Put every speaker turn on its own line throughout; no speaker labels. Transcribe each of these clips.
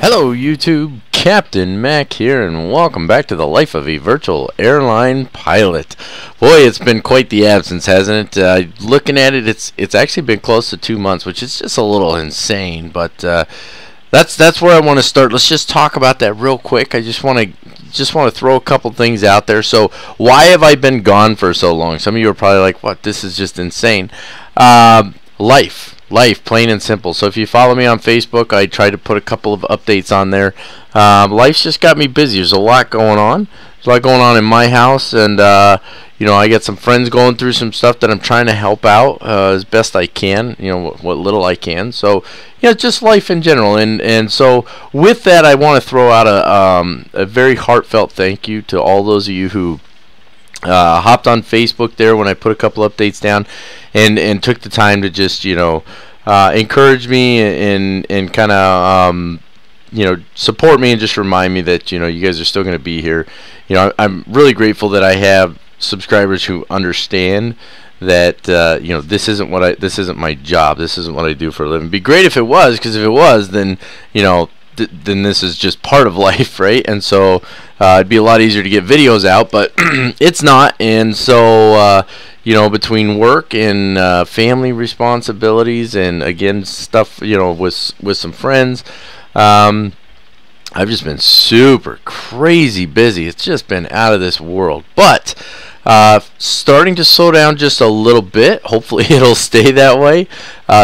Hello YouTube, Captain Mac here, and welcome back to the life of a virtual airline pilot. Boy, it's been quite the absence, hasn't it? Looking at it, it's actually been close to 2 months, which is just a little insane. But that's where I want to start. Let's just talk about that real quick. I just want to throw a couple things out there. So, why have I been gone for so long? Some of you are probably like, "What? This is just insane." Life, plain and simple. So if you follow me on Facebook, I try to put a couple of updates on there. Life's just got me busy. There's a lot going on. There's a lot going on in my house, and you know, I got some friends going through some stuff that I'm trying to help out as best I can. You know, what little I can. So yeah, just life in general. And so with that, I want to throw out a very heartfelt thank you to all those of you who hopped on Facebook there when I put a couple updates down and took the time to just, you know, encourage me and kind of you know, support me and just remind me that, you know, you guys are still going to be here. You know, I'm really grateful that I have subscribers who understand that you know, this isn't my job. This isn't what I do for a living. It'd be great if it was, because if it was, then, you know, then this is just part of life, right? And so it'd be a lot easier to get videos out, but it's not. And so you know, between work and family responsibilities and, again, stuff, you know, with some friends, I've just been super crazy busy. It's just been out of this world, but starting to slow down just a little bit. Hopefully it'll stay that way.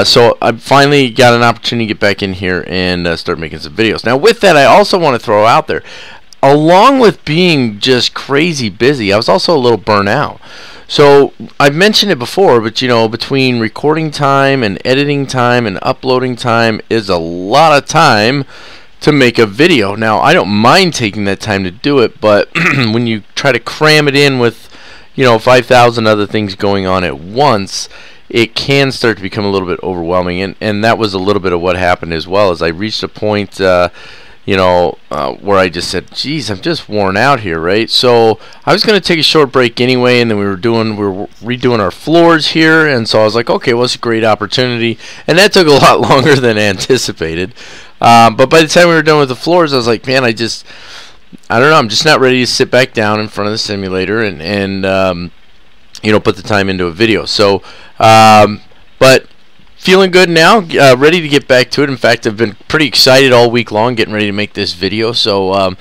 So I finally got an opportunity to get back in here and start making some videos. Now with that, I also want to throw out there, along with being just crazy busy, I was also a little burnt out. So I've mentioned it before, but you know, between recording time and editing time and uploading time is a lot of time to make a video. Now I don't mind taking that time to do it, but when you try to cram it in with, you know, 5,000 other things going on at once, it can start to become a little bit overwhelming, and that was a little bit of what happened as well. As I reached a point you know, where I just said, geez, I'm just worn out here, right? So I was going to take a short break anyway, and then we were redoing our floors here, and so I was like, okay, well, it's a great opportunity, and that took a lot longer than anticipated. But by the time we were done with the floors, I was like, man, I don't know, I'm just not ready to sit back down in front of the simulator and you know, put the time into a video. So, but feeling good now, ready to get back to it. In fact, I've been pretty excited all week long getting ready to make this video. So,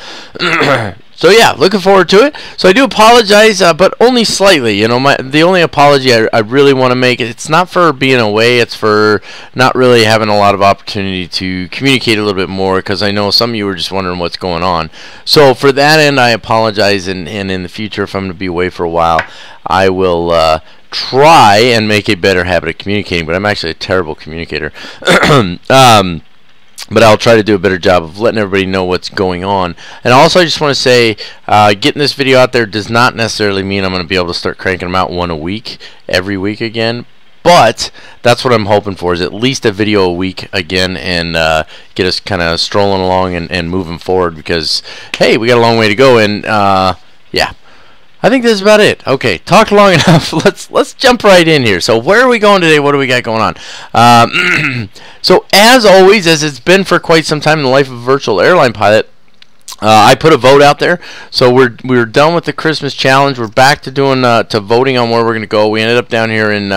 so yeah, looking forward to it. So I do apologize, but only slightly. You know, the only apology I really want to make, it's not for being away, it's for not really having a lot of opportunity to communicate a little bit more, because I know some of you were just wondering what's going on. So for that end, I apologize, and in the future, if I'm going to be away for a while, I will try and make a better habit of communicating, but I'm actually a terrible communicator. But I'll try to do a better job of letting everybody know what's going on. And also, I just want to say, getting this video out there does not necessarily mean I'm going to be able to start cranking them out one a week, every week again. But that's what I'm hoping for, is at least a video a week again, and get us kind of strolling along and moving forward, because, hey, we got a long way to go, and yeah. I think that's about it. Okay, talked long enough. Let's jump right in here. So where are we going today? What do we got going on? So as always, as it's been for quite some time in the life of a virtual airline pilot, I put a vote out there. So we're done with the Christmas challenge. We're back to doing voting on where we're going to go. We ended up down here in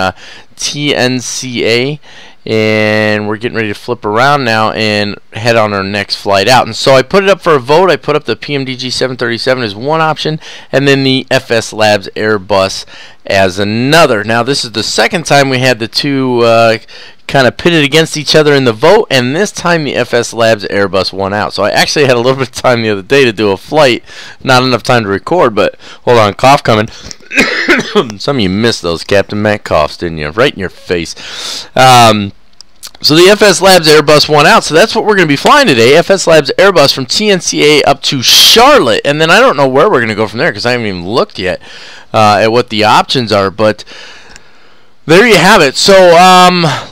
TNCA, and we're getting ready to flip around now and head on our next flight out. And so I put it up for a vote. I put up the PMDG 737 as one option, and then the FSLabs Airbus as another. Now this is the second time we had the two kind of pitted against each other in the vote, and this time the FSLabs Airbus won out. So I actually had a little bit of time the other day to do a flight, not enough time to record, but hold on, cough coming. Some of you missed those Captain Mac coughs, didn't you? Right in your face. So the FSLabs Airbus won out, so that's what we're going to be flying today. FSLabs Airbus from TNCA up to Charlotte, and then I don't know where we're going to go from there, because I haven't even looked yet at what the options are, but there you have it. So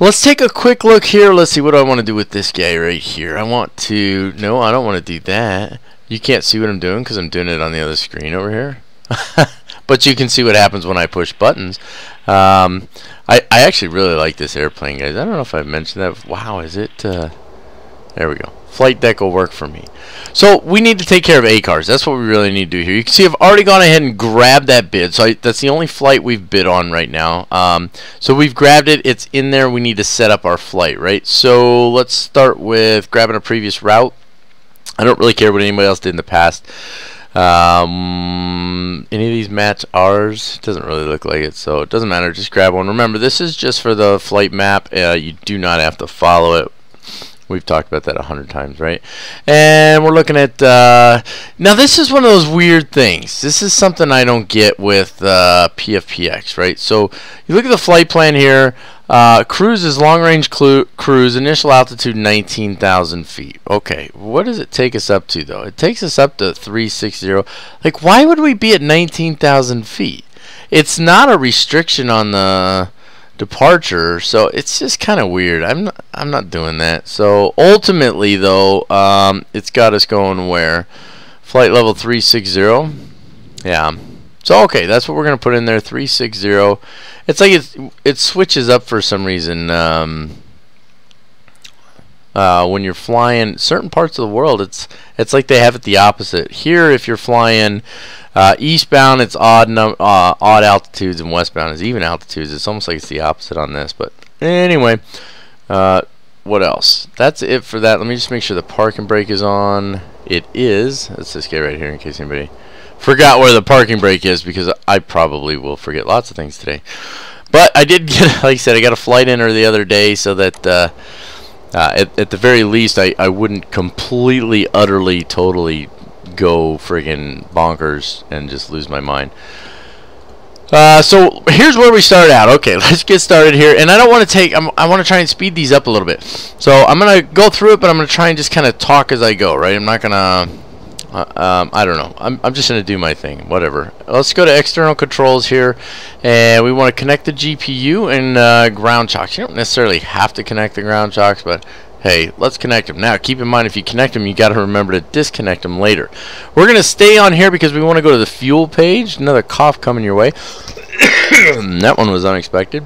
let's take a quick look here. Let's see, what do I want to do with this guy right here? I want to, no, I don't want to do that. You can't see what I'm doing because I'm doing it on the other screen over here. But you can see what happens when I push buttons. I actually really like this airplane, guys. I don't know if I've mentioned that. Wow, is it? There we go. flight deck will work for me. So we need to take care of ACARS. That's what we really need to do here. You can see I've already gone ahead and grabbed that bid. So that's the only flight we've bid on right now. So we've grabbed it. It's in there. We need to set up our flight, right? So let's start with grabbing a previous route. I don't really care what anybody else did in the past. Any of these match ours? It doesn't really look like it, so it doesn't matter. Just grab one. Remember, this is just for the flight map. You do not have to follow it. We've talked about that 100 times, right? And we're looking at now this is one of those weird things. This is something I don't get with PFPX, right? So you look at the flight plan here. Cruise is long-range cruise, initial altitude 19,000 feet. Okay, what does it take us up to, though? It takes us up to 360. Like, why would we be at 19,000 feet? It's not a restriction on the departure, so it's just kind of weird. I'm not doing that. So ultimately, though, it's got us going where? Flight level 360. Yeah. So okay, that's what we're gonna put in there. 360. It's like it switches up for some reason. When you're flying certain parts of the world, it's like they have it the opposite. Here, if you're flying eastbound, it's odd altitudes, and westbound is even altitudes. It's almost like it's the opposite on this. But anyway, what else? That's it for that. Let me just make sure the parking brake is on. It is. Let's just get right here in case anybody forgot where the parking brake is, because I probably will forget lots of things today. But I did get, like I said, I got a flight in the other day, so that at the very least I wouldn't completely, utterly, totally go friggin' bonkers and just lose my mind. So here's where we start out. Okay, let's get started here. And I don't want to take, I want to try and speed these up a little bit. So I'm going to go through it, but I'm going to try and just kind of talk as I go, right? I'm not going to, I don't know. I'm just going to do my thing, whatever. Let's go to external controls here. And we want to connect the GPU and ground chocks. You don't necessarily have to connect the ground chocks, but hey, let's connect them. Now, keep in mind, if you connect them, you got to remember to disconnect them later. We're going to stay on here because we want to go to the fuel page. Another cough coming your way. That one was unexpected.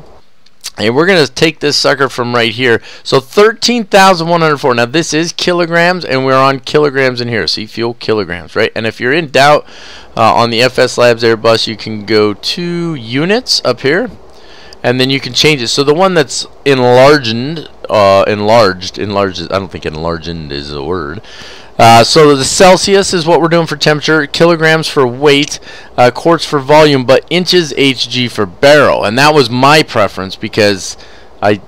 And we're going to take this sucker from right here. So 13,104. Now, this is kilograms, and we're on kilograms in here. See, fuel kilograms, right? And if you're in doubt on the FSLabs Airbus, you can go to units up here. And then you can change it. So the one that's enlarged, I don't think enlarged is a word. So the Celsius is what we're doing for temperature, kilograms for weight, quarts for volume, but inches HG for barrel. And that was my preference because I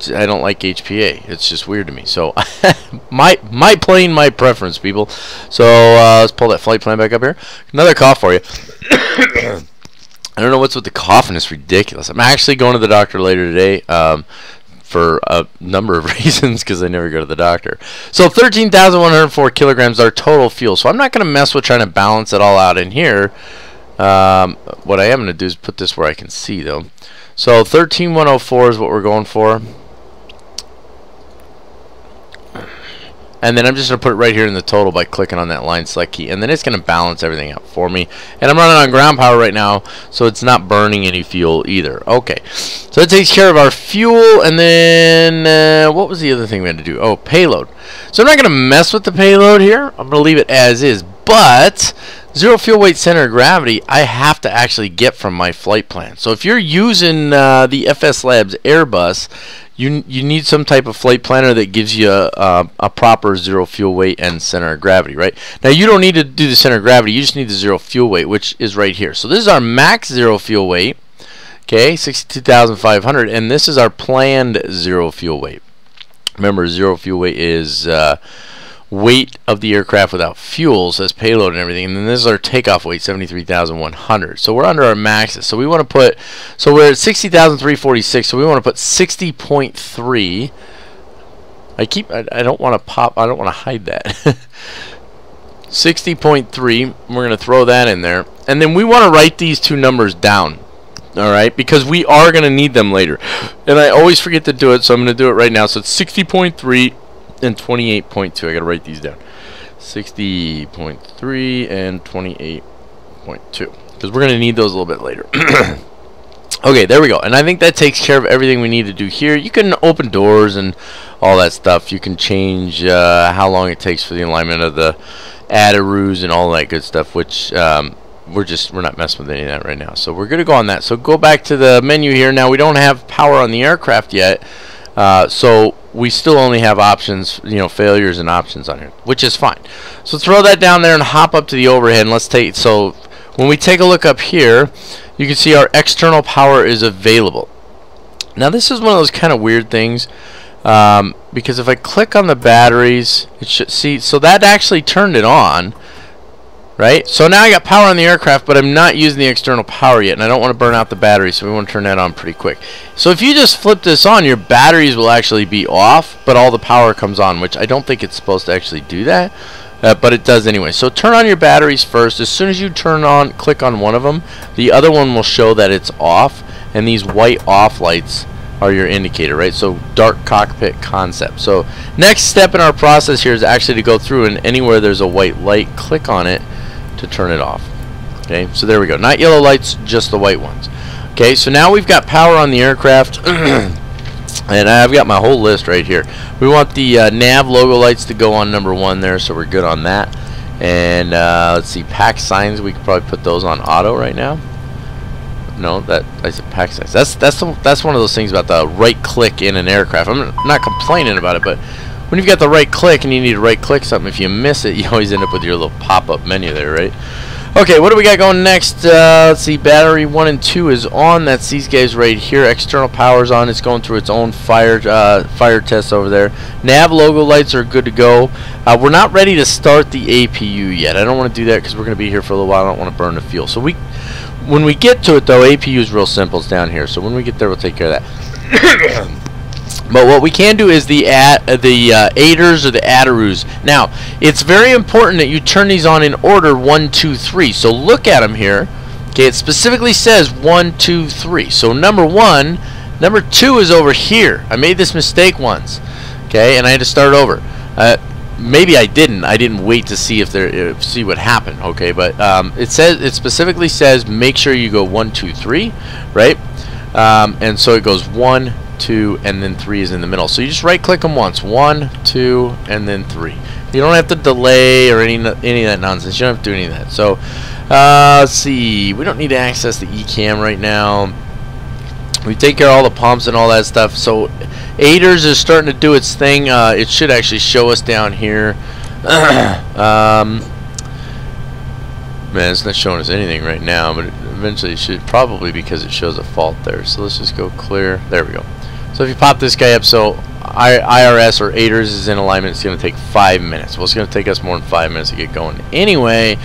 don't like HPA. It's just weird to me. So my plane, my preference, people. So let's pull that flight plan back up here. Another cough for you. I don't know what's with the coughing. It's ridiculous. I'm actually going to the doctor later today for a number of reasons, because I never go to the doctor. So 13,104 kilograms our total fuel. So I'm not going to mess with trying to balance it all out in here. What I am going to do is put this where I can see, though. So 13,104 is what we're going for. And then I'm just going to put it right here in the total by clicking on that line select key. And then it's going to balance everything out for me. And I'm running on ground power right now, so it's not burning any fuel either. Okay. So it takes care of our fuel. And then what was the other thing we had to do? Oh, payload. So I'm not going to mess with the payload here. I'm going to leave it as is. But zero fuel weight center of gravity, I have to actually get from my flight plan. So if you're using the FSLabs Airbus, you need some type of flight planner that gives you a proper zero fuel weight and center of gravity, right? Now, you don't need to do the center of gravity. You just need the zero fuel weight, which is right here. So this is our max zero fuel weight, okay, 62,500, and this is our planned zero fuel weight. Remember, zero fuel weight is weight of the aircraft without fuel, so that's payload and everything. And then this is our takeoff weight, 73,100. So we're under our maxes. So we want to put, so we're at 60,346. So we want to put 60.3. I don't want to pop, I don't want to hide that. 60.3. We're going to throw that in there. And then we want to write these two numbers down. Alright, because we are going to need them later. And I always forget to do it, so I'm going to do it right now. So it's 60.3 and 28.2. I gotta write these down. 60.3 and 28.2, because we're gonna need those a little bit later. Okay, there we go. And I think that takes care of everything we need to do here. You can open doors and all that stuff. You can change how long it takes for the alignment of the ASUS and all that good stuff, which we're not messing with any of that right now. So we're going to go on that. So go back to the menu here. Now we don't have power on the aircraft yet, so we still only have options, you know, failures and options on here, which is fine. So throw that down there and hop up to the overhead. And let's take, so when we take a look up here, you can see our external power is available. Now this is one of those kind of weird things, because if I click on the batteries, it should see, so that actually turned it on, right? So now I got power on the aircraft, but I'm not using the external power yet, and I don't want to burn out the battery, so we want to turn that on pretty quick. So if you just flip this on, your batteries will actually be off, but all the power comes on, which I don't think it's supposed to actually do that. But it does anyway. So turn on your batteries first. As soon as you click on one of them, the other one will show that it's off, and these white off lights are your indicator, right? So dark cockpit concept. So next step in our process here is actually to go through, and anywhere there's a white light, click on it to turn it off. Okay, so there we go. Not yellow lights, just the white ones. Okay, so now we've got power on the aircraft. And I've got my whole list right here. We want the nav logo lights to go on number 1 there, so we're good on that. And let's see, pack signs, we could probably put those on auto right now. No, that I said pack signs. That's one of those things about the right click in an aircraft. I'm not complaining about it, but when you've got the right click and you need to right click something, if you miss it, you always end up with your little pop-up menu there, right? Okay, what do we got going next? Let's see, battery 1 and 2 is on. That's these guys right here. External power's on. It's going through its own fire test over there. Nav logo lights are good to go. We're not ready to start the APU yet. I don't want to do that because we're going to be here for a little while. I don't want to burn the fuel. So when we get to it, though, APU is real simple. It's down here. So when we get there, we'll take care of that. But what we can do is the ADERs or the ASUS. Now, it's very important that you turn these on in order 1, 2, 3. So look at them here. Okay, it specifically says 1, 2, 3. So number 1, number 2 is over here. I made this mistake once. Okay, and I had to start over. Maybe I didn't. I didn't wait to see if see what happened. Okay, but it specifically says make sure you go 1, 2, 3, right? And so it goes 1, 2, and then 3 is in the middle. So you just right click them once, 1, 2, and then 3. You don't have to delay or any of that nonsense. You don't have to do any of that. So let's see, we don't need to access the eCam right now. We take care of all the pumps and all that stuff. So ADERs is starting to do its thing. It should actually show us down here. Man, it's not showing us anything right now, but eventually it should, probably because it shows a fault there. So let's just go clear. There we go. So if you pop this guy up, so IRS or ADERs is in alignment, it's going to take 5 minutes. Well, it's going to take us more than 5 minutes to get going anyway,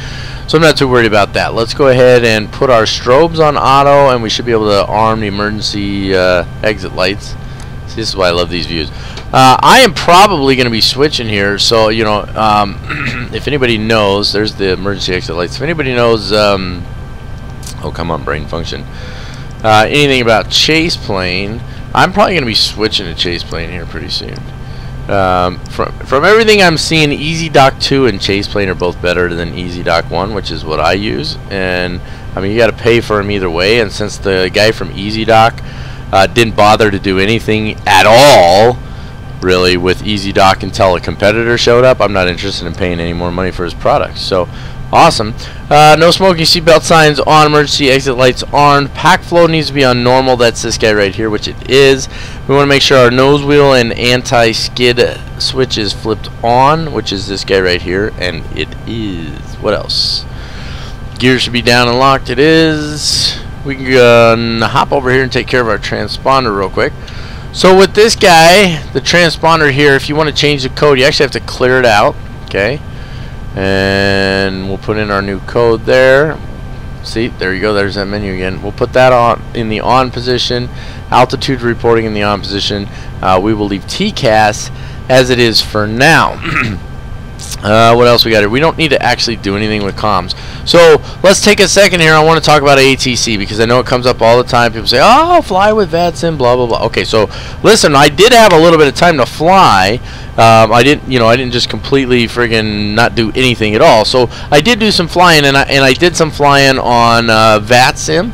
so I'm not too worried about that. Let's go ahead and put our strobes on auto, and we should be able to arm the emergency exit lights. See, this is why I love these views. I am probably going to be switching here, so, you know, if anybody knows, there's the emergency exit lights. If anybody knows, oh, come on, brain function, anything about chase plane, I'm probably going to be switching to chase plane here pretty soon. From everything I'm seeing, EasyDock 2 and chase plane are both better than EasyDock 1, which is what I use. And I mean, you got to pay for them either way. And since the guy from EasyDock didn't bother to do anything at all, really, with EasyDock until a competitor showed up, I'm not interested in paying any more money for his products. So awesome. No smoking seatbelt signs on, emergency exit lights on. Pack flow needs to be on normal. That's this guy right here, which it is. We want to make sure our nose wheel and anti-skid switch is flipped on, which is this guy right here, and it is. What else? Gear should be down and locked. It is. We can hop over here and take care of our transponder real quick. So with this guy, the transponder here, if you want to change the code, you actually have to clear it out. Okay. And we'll put in our new code there. See, there you go, there's that menu again. We'll put that on in the on position, altitude reporting in the on position. We will leave TCAS as it is for now. What else we got here? We don't need to actually do anything with comms. So let's take a second here. I want to talk about ATC because I know it comes up all the time. People say, oh, fly with VATSIM, blah, blah, blah. Okay, so listen, I did have a little bit of time to fly. I didn't just completely friggin' not do anything at all. So I did do some flying, and I did some flying on VATSIM.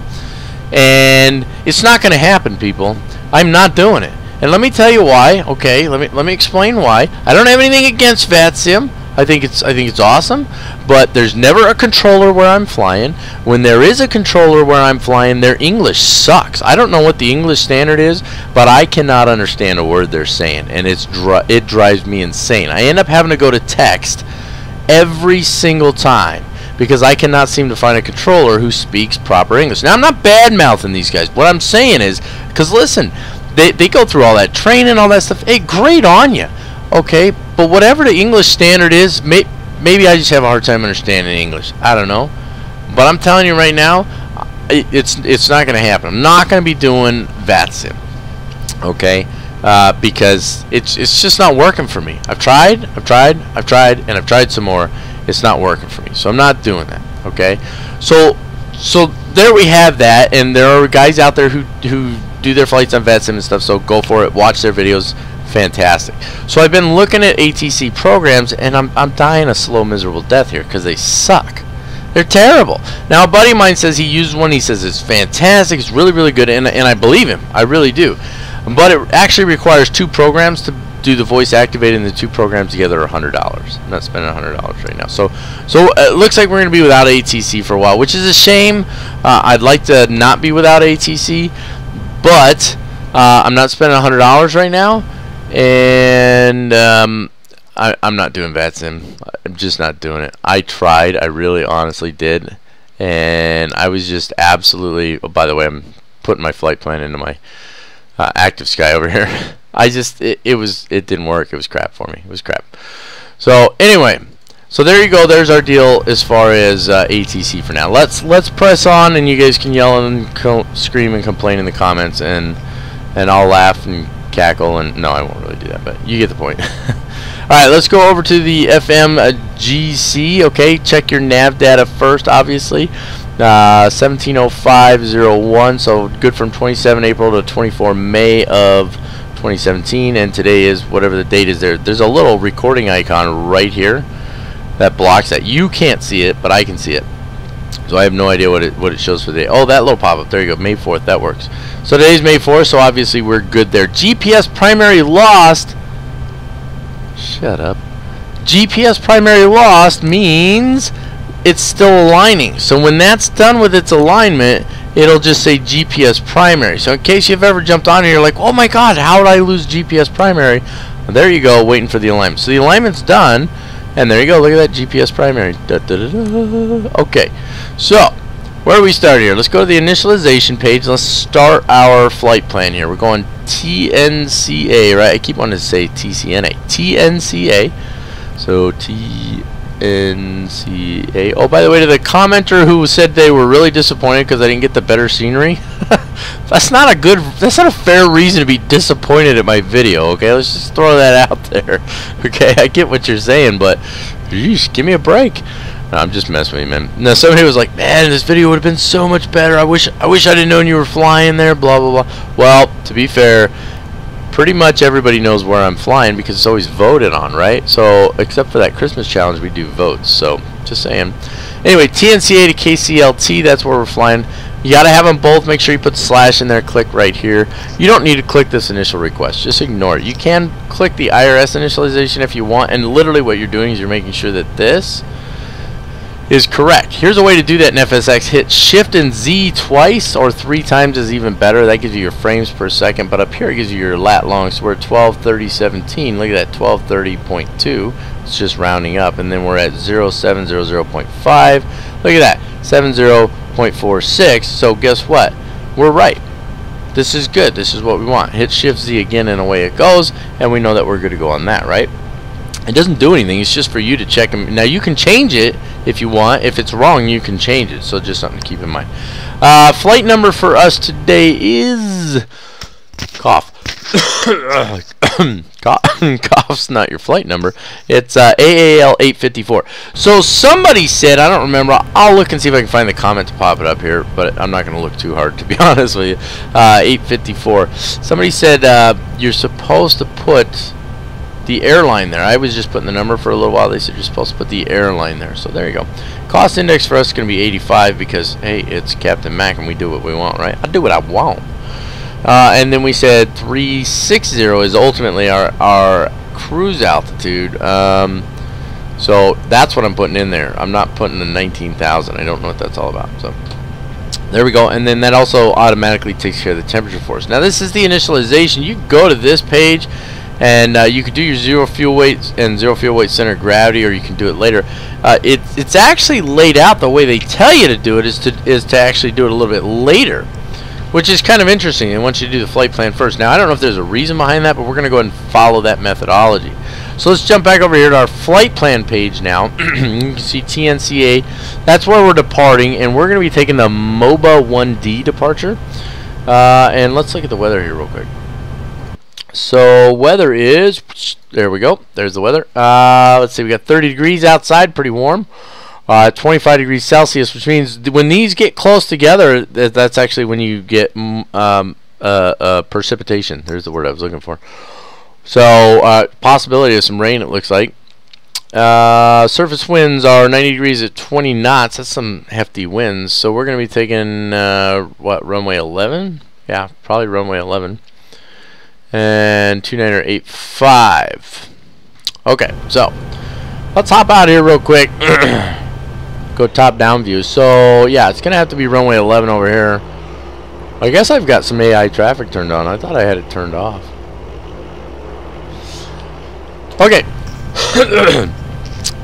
And it's not going to happen, people. I'm not doing it. And let me tell you why. Okay, let me explain why. I don't have anything against VATSIM. I think it's awesome, but there's never a controller where I'm flying. When there is a controller where I'm flying, their English sucks. I don't know what the English standard is, but I cannot understand a word they're saying, and it drives me insane. I end up having to go to text every single time because I cannot seem to find a controller who speaks proper English. Now, I'm not bad-mouthing these guys. What I'm saying is, because listen, they go through all that training, all that stuff. Hey, great on you. Okay, but whatever the English standard is, maybe I just have a hard time understanding English. I don't know. But I'm telling you right now, it's not going to happen. I'm not going to be doing VATSIM. Okay? Because it's just not working for me. I've tried, and I've tried some more. It's not working for me. So I'm not doing that. Okay? So there we have that, and there are guys out there who do their flights on VATSIM and stuff, so go for it. Watch their videos. Fantastic. So I've been looking at ATC programs, and I'm dying a slow, miserable death here because they suck. They're terrible. Now, a buddy of mine says he used one. He says it's fantastic. It's really, really good, and I believe him. I really do. But it actually requires 2 programs to do the voice activated, and the 2 programs together are $100. I'm not spending $100 right now. So it looks like we're going to be without ATC for a while, which is a shame. I'd like to not be without ATC, but I'm not spending $100 right now. And I'm not doing VATSIM. I'm just not doing it. I tried. I really honestly did. And I was just absolutely... Oh, by the way, I'm putting my flight plan into my Active Sky over here. It didn't work. It was crap for me. It was crap. So anyway, so there you go. There's our deal as far as ATC for now. Let's press on, and you guys can yell and scream and complain in the comments, and I'll laugh and cackle, and no, I won't really do that, but you get the point. Alright, let's go over to the FMGC. Okay, check your nav data first, obviously. 170501, so good from 27 April to 24 May of 2017, and today is whatever the date is there. There's a little recording icon right here that blocks that. You can't see it, but I can see it. So I have no idea what it shows for the day. Oh, that little pop-up. There you go. May 4th. That works. So today's May 4th, so obviously we're good there. GPS primary lost. Shut up. GPS primary lost means it's still aligning. So when that's done with its alignment, it'll just say GPS primary. So in case you've ever jumped on and you're like, oh my god, how did I lose GPS primary? Well, there you go, waiting for the alignment. So the alignment's done. And there you go, look at that GPS primary. Okay, so where do we start here? Let's go to the initialization page. Let's start our flight plan here. We're going TNCA, right? I keep wanting to say TCNA. TNCA. So TNCA. Oh, by the way, to the commenter who said they were really disappointed because I didn't get the better scenery. That's not a fair reason to be disappointed at my video, okay? Let's just throw that out there. Okay, I get what you're saying, but geez, give me a break. No, I'm just messing with you, man. Now, somebody was like, man, this video would have been so much better. I wish I'd have known you were flying there, blah, blah, blah. Well, to be fair, pretty much everybody knows where I'm flying because it's always voted on, right? So, except for that Christmas challenge, we do votes. So, just saying. Anyway, TNCA to KCLT, that's where we're flying. You gotta have them both. Make sure you put / in there. Click right here. You don't need to click this initial request. Just ignore it. You can click the IRS initialization if you want, and literally what you're doing is you're making sure that this is correct. Here's a way to do that in FSX. Hit Shift and Z twice or 3 times is even better. That gives you your frames per second, but up here it gives you your lat long. So we're at 1230.17. Look at that, 1230.2. It's just rounding up, and then we're at 0700.5. Look at that, 70.46. So guess what? We're right. This is good. This is what we want. Hit Shift Z again, and away it goes, and we know that we're good to go on that, right? It doesn't do anything. It's just for you to check them. Now you can change it if you want. If it's wrong, you can change it. So just something to keep in mind. Flight number for us today is cough. Cough's not your flight number. It's AAL 854. So somebody said, I don't remember. I'll look and see if I can find the comment to pop it up here, but I'm not going to look too hard, to be honest with you. 854. Somebody said you're supposed to put the airline there. I was just putting the number for a little while. They said you're supposed to put the airline there. So there you go. Cost index for us is going to be 85 because, hey, it's Captain Mac and we do what we want, right? I do what I want. And then we said 360 is ultimately our cruise altitude. So that's what I'm putting in there. I'm not putting the 19,000. I don't know what that's all about. So there we go. And then that also automatically takes care of the temperature for us. Now this is the initialization. You can go to this page and you can do your zero fuel weight and zero fuel weight center of gravity, or you can do it later. It's actually laid out the way they tell you to do it is to actually do it a little bit later, which is kind of interesting. They want you to do the flight plan first. Now I don't know if there's a reason behind that, but we're going to go ahead and follow that methodology. So let's jump back over here to our flight plan page now. You can see TNCA. That's where we're departing, and we're going to be taking the MOBA 1D departure. And let's look at the weather here real quick. So weather is, there we go. There's the weather. Let's see, we got 30 degrees outside, pretty warm. 25 degrees Celsius, which means when these get close together, that's actually when you get precipitation. There's the word I was looking for. So possibility of some rain, it looks like. Surface winds are 90 degrees at 20 knots. That's some hefty winds. So we're going to be taking, what, runway 11? Yeah, probably runway 11. And 2985. Okay, so let's hop out here real quick. Go top down view. So yeah, it's gonna have to be runway 11 over here. I guess I've got some AI traffic turned on. I thought I had it turned off. Okay.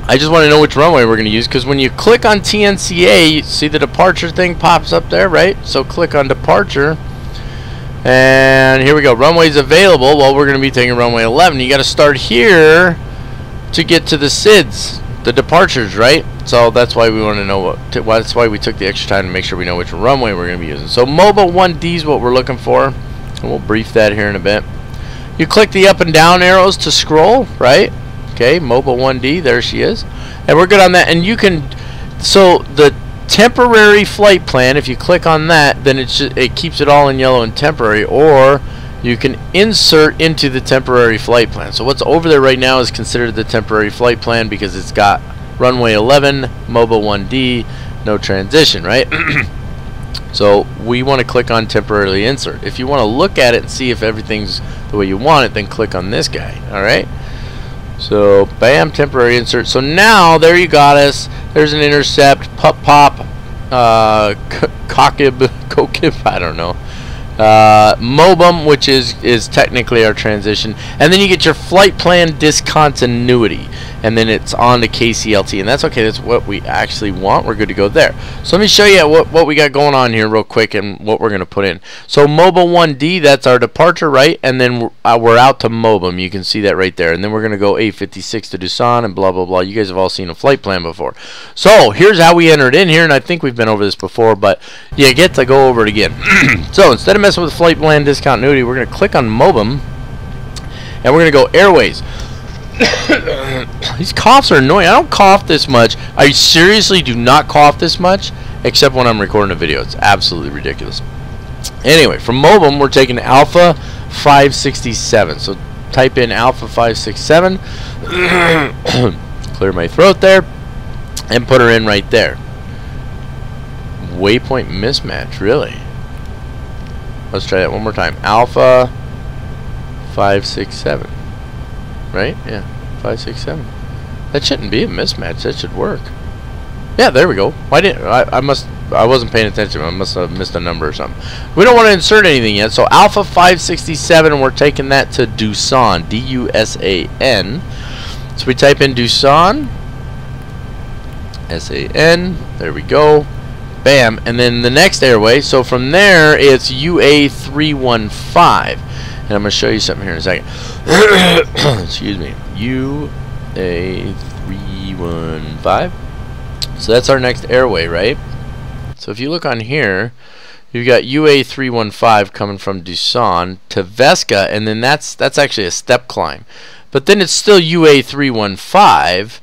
I just want to know which runway we're going to use, because when you click on TNCA, you see the departure thing pops up there, right? So click on departure. And here we go. Runways available. Well, we're going to be taking runway 11. You got to start here to get to the SIDS, the departures, right? So that's why we want to know that's why we took the extra time to make sure we know which runway we're going to be using. So MOBA 1D is what we're looking for, and we'll brief that here in a bit. You click the up and down arrows to scroll, right? Okay, MOBA 1D, there she is. And we're good on that. And you can, so the temporary flight plan, if you click on that, then it keeps it all in yellow and temporary, or you can insert into the temporary flight plan. So what's over there right now is considered the temporary flight plan because it's got runway 11, MOBA 1D, no transition, right? So we want to click on temporarily insert. If you want to look at it and see if everything's the way you want it, then click on this guy. Alright, so bam, temporary insert. So now there you got us. There's an intercept, pop, cockib, I don't know, MOBUM, which is technically our transition, and then you get your flight plan discontinuity, and then it's on to KCLT, and that's okay. That's what we actually want. We're good to go there. So let me show you what we got going on here real quick and what we're going to put in. So MOBA 1D, that's our departure, right? And then we're out to MOBUM. You can see that right there. And then we're going to go 856 to Doosan and blah, blah, blah. You guys have all seen a flight plan before. So here's how we entered in here, and I think we've been over this before, but you get to go over it again. So instead of messing with flight plan discontinuity, we're going to click on MOBUM, and we're going to go Airways. These coughs are annoying. I don't cough this much. I seriously do not cough this much, except when I'm recording a video. It's absolutely ridiculous. Anyway, from MOBUM, we're taking Alpha 567. So type in Alpha 567. Clear my throat there, and put her in right there. Waypoint mismatch, really? Let's try that one more time. Alpha 567. Right? Yeah, 567. That shouldn't be a mismatch. That should work. Yeah, there we go. Why didn't I wasn't paying attention. I must have missed a number or something. We don't want to insert anything yet. So Alpha 567, we're taking that to Doosan, D-U-S-A-N. So we type in Doosan, S-A-N. There we go. Bam. And then the next airway. So from there, it's UA315. And I'm going to show you something here in a second. Excuse me. UA315. So that's our next airway, right? So if you look on here, you've got UA315 coming from Doosan to Vesca, and then that's actually a step climb. But then it's still UA315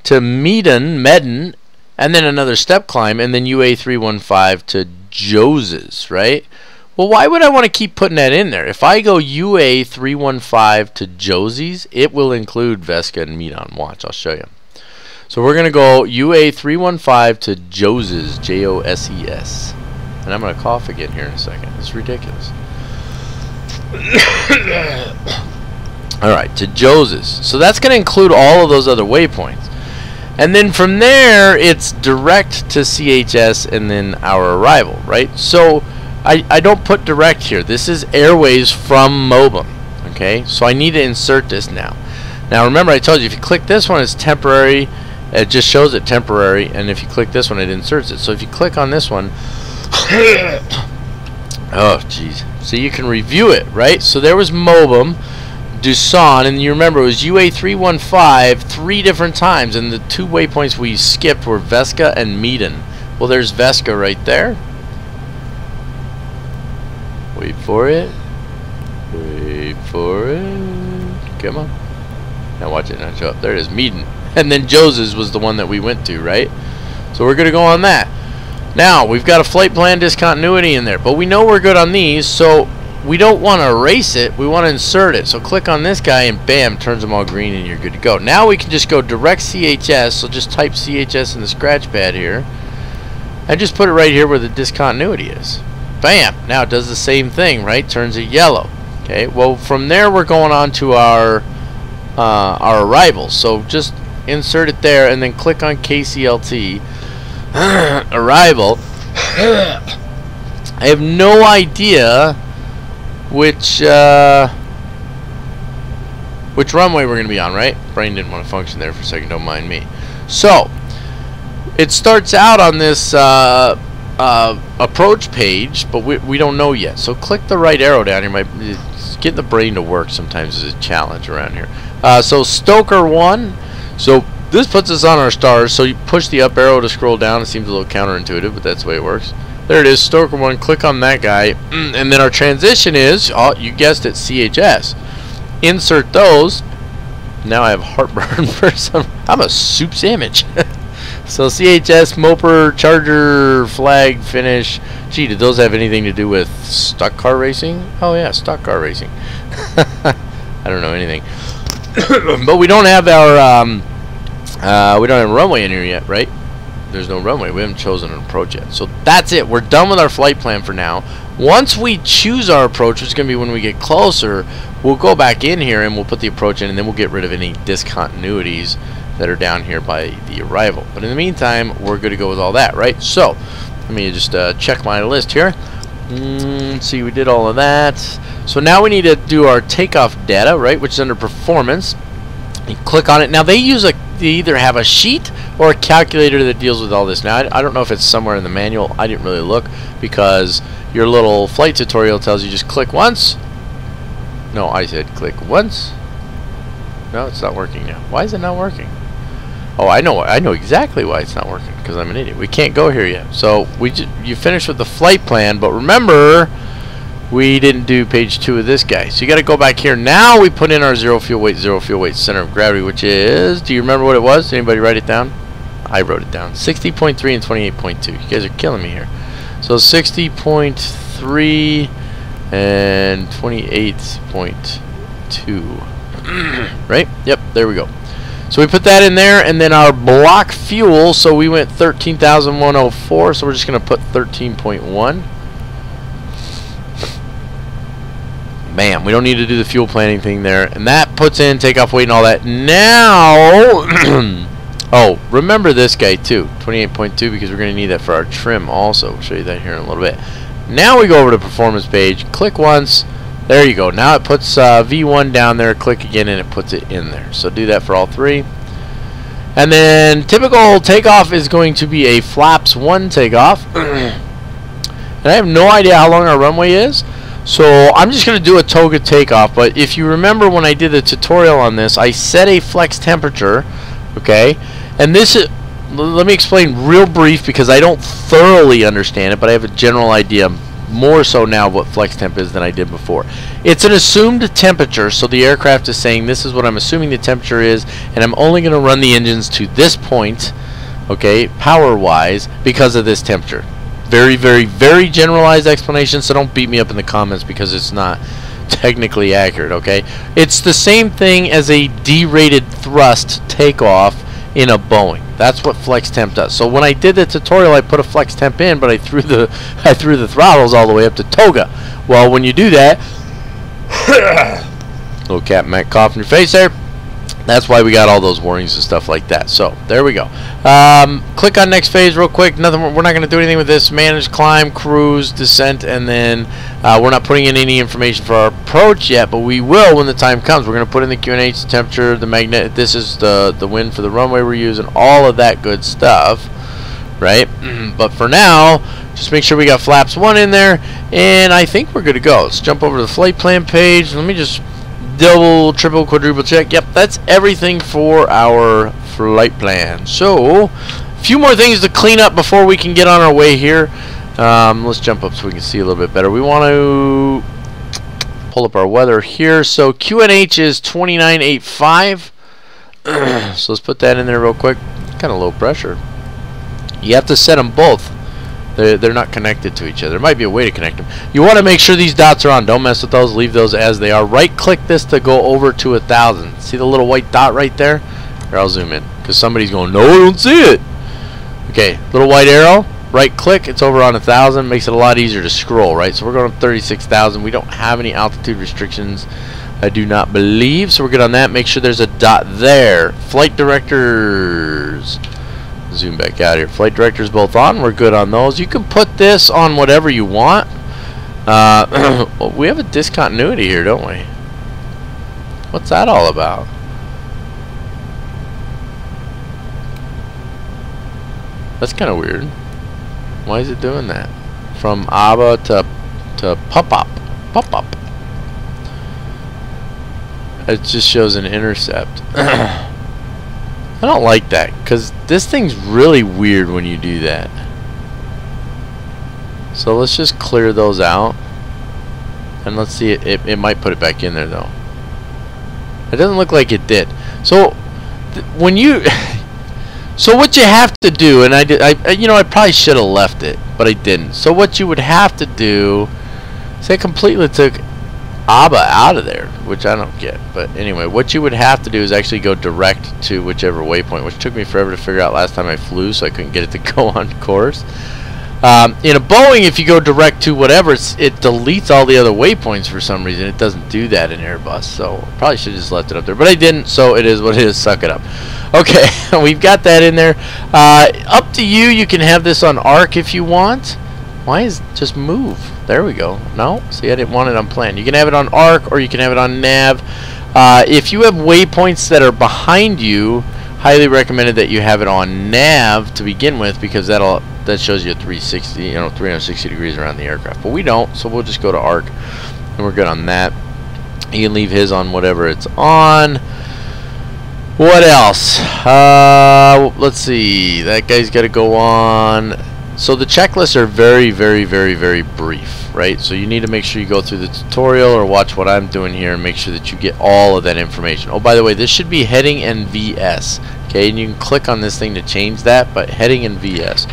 to Medan, and then another step climb, and then UA315 to Joses, right? Well, why would I want to keep putting that in there? If I go UA315 to Josie's, it will include Vesca and Meton. Watch, I'll show you. So we're going to go UA315 to Joses, J-O-S-E-S. And I'm going to cough again here in a second. It's ridiculous. Alright, to Joses. So that's going to include all of those other waypoints. And then from there, it's direct to CHS and then our arrival, right? So I don't put direct here. This is airways from MOBM. Okay, so I need to insert this now. Now remember, I told you if you click this one, it's temporary. It just shows it temporary, and if you click this one, it inserts it. So if you click on this one, oh jeez, so you can review it, right? So there was MOBM, Doosan, and you remember it was UA315 3 different times, and the 2 waypoints we skipped were Vesca and Meton. Well, there's Vesca right there. Wait for it. Wait for it. Come on. Now watch it not show up. There it is, Meton. And then Joses was the one that we went to, right? So we're going to go on that. Now, we've got a flight plan discontinuity in there, but we know we're good on these, so we don't want to erase it. We want to insert it. So click on this guy, and bam, turns them all green, and you're good to go. Now we can just go direct CHS, so just type CHS in the scratch pad here, and just put it right here where the discontinuity is. Bam! Now it does the same thing, right? Turns it yellow. Okay, well, from there we're going on to our arrival. So just insert it there, and then click on KCLT. Arrival. I have no idea which runway we're going to be on, right? Brain didn't want to function there for a second, don't mind me. So it starts out on this approach page, but we don't know yet. So click the right arrow down here. Getting the brain to work sometimes is a challenge around here. So Stoker 1. So this puts us on our stars, so you push the up arrow to scroll down. It seems a little counterintuitive, but that's the way it works. There it is, Stoker 1, click on that guy, and then our transition is, oh, you guessed it, CHS. Insert those. Now I have heartburn for some, I'm a soup sandwich. So CHS, Moper, Charger, Flag, Finish. Gee, did those have anything to do with stock car racing? Oh yeah, stock car racing. I don't know anything. But we don't have our we don't have a runway in here yet, right? There's no runway. We haven't chosen an approach yet. So that's it. We're done with our flight plan for now. Once we choose our approach, which is going to be when we get closer, we'll go back in here and we'll put the approach in, and then we'll get rid of any discontinuities that are down here by the arrival. But in the meantime, we're good to go with all that, right? So let me just check my list here. Let's see, we did all of that. So now we need to do our takeoff data, right, which is under performance. You click on it. Now they either have a sheet or a calculator that deals with all this. Now I don't know if it's somewhere in the manual. I didn't really look because your little flight tutorial tells you just click once. No, I said click once. No, it's not working now. Why is it not working? Oh, I know exactly why it's not working, because I'm an idiot. We can't go here yet. So you finished with the flight plan, but remember we didn't do page 2 of this guy. So you got to go back here. Now we put in our zero fuel weight center of gravity, which is, do you remember what it was? Did anybody write it down? I wrote it down. 60.3 and 28.2. You guys are killing me here. So 60.3 and 28.2. Right? Yep, there we go. So we put that in there, and then our block fuel, so we went 13,104, so we're just going to put 13.1. Bam, we don't need to do the fuel planning thing there, and that puts in takeoff weight and all that. Now, oh, remember this guy too, 28.2, because we're going to need that for our trim also. We'll show you that here in a little bit. Now we go over to the performance page, click once. There you go. Now it puts V1 down there. Click again and it puts it in there. So do that for all 3. And then typical takeoff is going to be a flaps 1 takeoff. And I have no idea how long our runway is. So I'm just going to do a toga takeoff. But if you remember when I did the tutorial on this, I set a flex temperature. Okay. And this is, let me explain real brief because I don't thoroughly understand it, but I have a general idea. More so now what flex temp is than I did before. It's an assumed temperature, so the aircraft is saying this is what I'm assuming the temperature is, and I'm only going to run the engines to this point, okay, power wise, because of this temperature. Very, very, very generalized explanation, so don't beat me up in the comments because it's not technically accurate, okay? It's the same thing as a derated thrust takeoff in a Boeing. That's what flex temp does. So when I did the tutorial, I put a flex temp in, but I threw the throttles all the way up to toga. Well, when you do that, little Captain Mac cough in your face there. That's why we got all those warnings and stuff like that. So there we go. Click on next phase real quick. Nothing. We're not going to do anything with this. Manage, climb, cruise, descent, and then we're not putting in any information for our approach yet, but we will when the time comes. We're going to put in the QNH, the temperature, the magnet. This is the wind for the runway we're using. All of that good stuff, right? But for now, just make sure we got flaps 1 in there, and I think we're good to go. Let's jump over to the flight plan page. Let me just double, triple, quadruple check. Yep, that's everything for our flight plan. So, a few more things to clean up before we can get on our way here. Let's jump up so we can see a little bit better. We want to pull up our weather here. So, QNH is 2985. So, let's put that in there real quick. Kind of low pressure. You have to set them both. They're not connected to each other. There might be a way to connect them. You want to make sure these dots are on. Don't mess with those. Leave those as they are. Right-click this to go over to 1,000. See the little white dot right there? Here, I'll zoom in because somebody's going, no, I don't see it. Okay, little white arrow. Right-click. It's over on 1,000. Makes it a lot easier to scroll, right? So we're going to 36,000. We don't have any altitude restrictions, I do not believe. So we're good on that. Make sure there's a dot there. Flight directors. Zoom back out here. Flight directors both on. We're good on those. You can put this on whatever you want. Well, we have a discontinuity here, don't we? What's that all about? That's kind of weird. Why is it doing that? From ABA to pop-up. Pop-up. It just shows an intercept. I don't like that because this thing's really weird when you do that. So let's just clear those out and let's see it might put it back in there though. It doesn't look like it did. So when you so what you have to do, and I probably should have left it, but I didn't. So what you would have to do is I completely took ABA out of there, which I don't get, but anyway, what you would have to do is actually go direct to whichever waypoint, which took me forever to figure out last time I flew, so I couldn't get it to go on course. In a Boeing, if you go direct to whatever, it deletes all the other waypoints for some reason. It doesn't do that in Airbus, so probably should have just left it up there, but I didn't, so it is what it is. Suck it up. Okay, we've got that in there. Up to you. You can have this on ARC if you want. Why is just move? There we go. No, see, I didn't want it on plan. You can have it on ARC or you can have it on nav. If you have waypoints that are behind you, highly recommended that you have it on nav to begin with, because that shows you a 360 degrees around the aircraft. But we don't, so we'll just go to ARC and we're good on that. You can leave his on whatever it's on. What else? Let's see. That guy's got to go on. So the checklists are very, very, very, very brief, right? So you need to make sure you go through the tutorial or watch what I'm doing here and make sure that you get all of that information. Oh, by the way, this should be heading and VS. Okay, and you can click on this thing to change that, but heading and VS.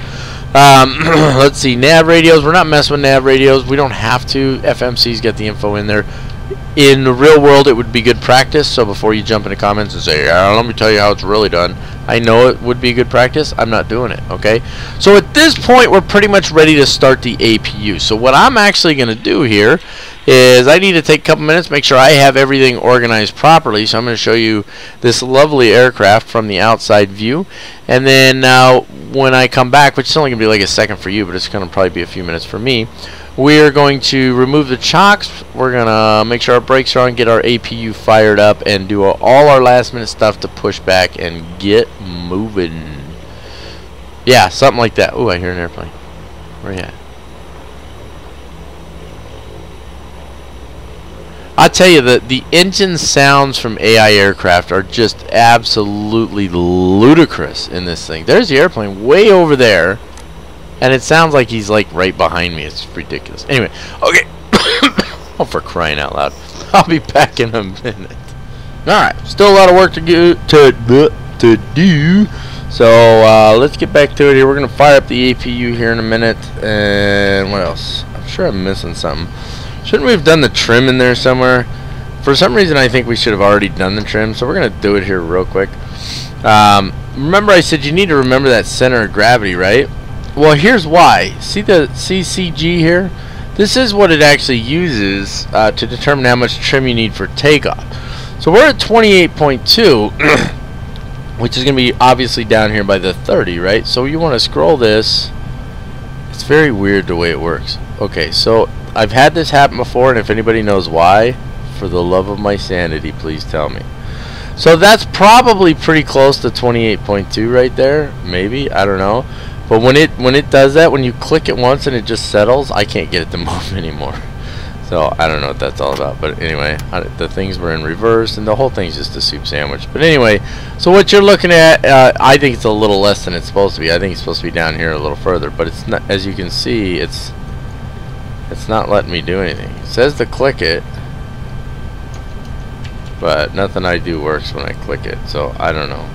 Let's see, nav radios. We're not messing with nav radios. We don't have to. FMC's got the info in there. In the real world, it would be good practice. So before you jump into comments and say, yeah, let me tell you how it's really done, I know it would be good practice. I'm not doing it, okay? So at this point, we're pretty much ready to start the APU. So what I'm actually going to do here is I need to take a couple minutes, make sure I have everything organized properly. So I'm going to show you this lovely aircraft from the outside view. And then when I come back, which is only going to be like a second for you, but it's going to probably be a few minutes for me, we're going to remove the chocks. We're going to make sure our brakes are on, get our APU fired up, and do all our last minute stuff to push back and get moving. Yeah, something like that. Ooh, I hear an airplane. Where you at? I'll tell you that the engine sounds from AI aircraft are just absolutely ludicrous in this thing. There's the airplane way over there, and it sounds like he's like right behind me. It's ridiculous. Anyway, okay. Oh, for crying out loud. I'll be back in a minute. Alright, still a lot of work to do. So let's get back to it here. We're going to fire up the APU here in a minute. And what else? I'm sure I'm missing something. Shouldn't we have done the trim in there somewhere? For some reason I think we should have already done the trim, so we're going to do it here real quick. Remember I said you need to remember that center of gravity, right? Well, here's why. See the CCG here? This is what it actually uses to determine how much trim you need for takeoff. So we're at 28.2, which is going to be obviously down here by the 30, right? So you want to scroll this. It's very weird the way it works. Okay, so I've had this happen before, and if anybody knows why, for the love of my sanity, please tell me. So that's probably pretty close to 28.2 right there, maybe, I don't know. But when it does that, when you click it once and it just settles, I can't get it to move anymore. So I don't know what that's all about. But anyway, the things were in reverse, and the whole thing's just a soup sandwich. But anyway, so what you're looking at, I think it's a little less than it's supposed to be. I think it's supposed to be down here a little further, but it's not. As you can see, it's not letting me do anything. It says to click it, but nothing I do works when I click it. So I don't know.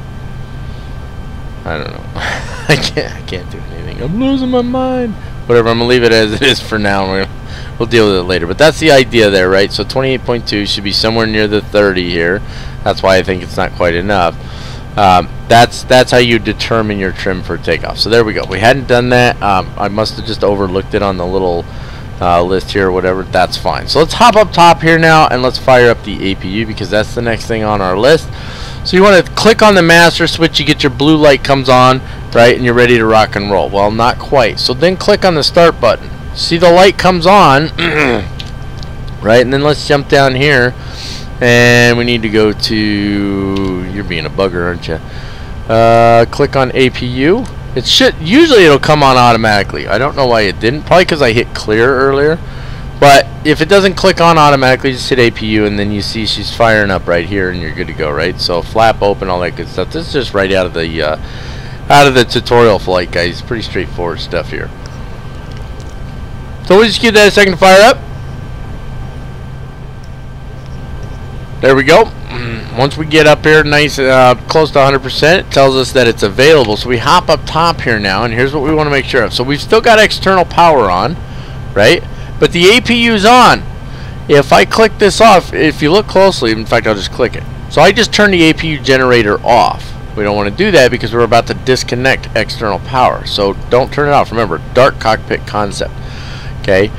I can't do anything. I'm losing my mind. Whatever, I'm gonna leave it as it is for now. We'll deal with it later. But that's the idea there, right? So 28.2 should be somewhere near the 30 here. That's why I think it's not quite enough. That's how you determine your trim for takeoff. So there we go. We hadn't done that. I must have just overlooked it on the little list here or whatever. That's fine. So let's hop up top here now and let's fire up the APU, because that's the next thing on our list. So you want to click on the master switch, you get your blue light comes on, right, and you're ready to rock and roll. Well, not quite. So then click on the start button. See, the light comes on, right, and then let's jump down here, and we need to go to, you're being a bugger, aren't you? Click on APU. It should, usually it'll come on automatically. I don't know why it didn't, probably because I hit clear earlier. But if it doesn't click on automatically, just hit APU, and then you see she's firing up right here, and you're good to go, right? So flap open, all that good stuff. This is just right out of the tutorial flight, guys. Pretty straightforward stuff here. So we'll just give that a second to fire up. There we go. Once we get up here nice close to 100%, it tells us that it's available. So we hop up top here now, and here's what we want to make sure of. So we've still got external power on, right? But the APU is on. If I click this off, if you look closely, in fact, I'll just click it. So I just turned the APU generator off. We don't want to do that because we're about to disconnect external power. So don't turn it off. Remember, dark cockpit concept. Okay.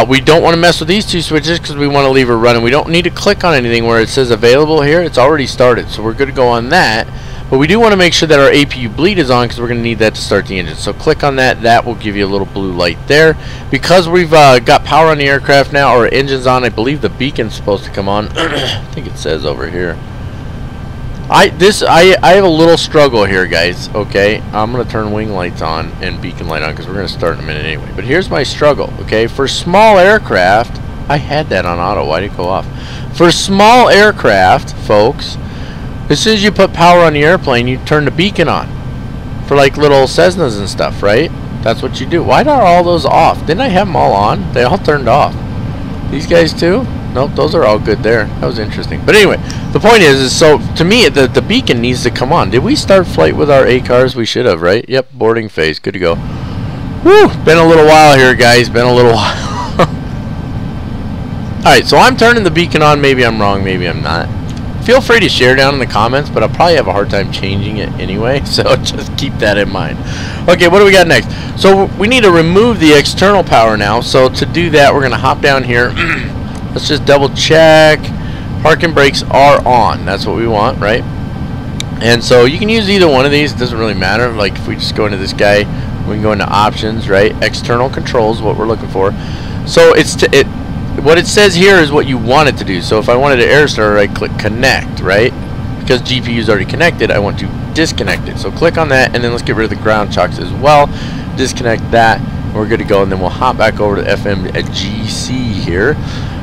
We don't want to mess with these two switches because we want to leave her running. We don't need to click on anything where it says available here. It's already started, so we're good to go on that. But we do want to make sure that our APU bleed is on because we're going to need that to start the engine. So click on that. That will give you a little blue light there. Because we've got power on the aircraft now, our engine's on. I believe the beacon's supposed to come on. I think it says over here. I have a little struggle here, guys. Okay, I'm going to turn wing lights on and beacon light on because we're going to start in a minute anyway. But here's my struggle. Okay, for small aircraft, I had that on auto. Why did it go off? For small aircraft, folks, as soon as you put power on the airplane, you turn the beacon on. For like little Cessnas and stuff, right? That's what you do. Why are all those off? Didn't I have them all on? They all turned off. These guys too? Nope, those are all good there. That was interesting. But anyway, the point is so to me, the beacon needs to come on. Did we start flight with our ACARs? We should have, right? Yep, boarding phase. Good to go. Whew, been a little while here, guys. Been a little while. Alright, so I'm turning the beacon on. Maybe I'm wrong, maybe I'm not. Feel free to share down in the comments, but I'll probably have a hard time changing it anyway, so just keep that in mind. Okay, what do we got next? So we need to remove the external power now. So to do that, we're going to hop down here. Let's just double check. Parking brakes are on. That's what we want, right? And so you can use either one of these. It doesn't really matter. Like if we just go into this guy, we can go into options, right? External controls, what we're looking for. So what it says here is what you want it to do. So if I wanted to air start, I click connect, right? Because GPU is already connected, I want to disconnect it. So click on that, and then let's get rid of the ground chocks as well. Disconnect that, and we're good to go. And then we'll hop back over to FMGC here.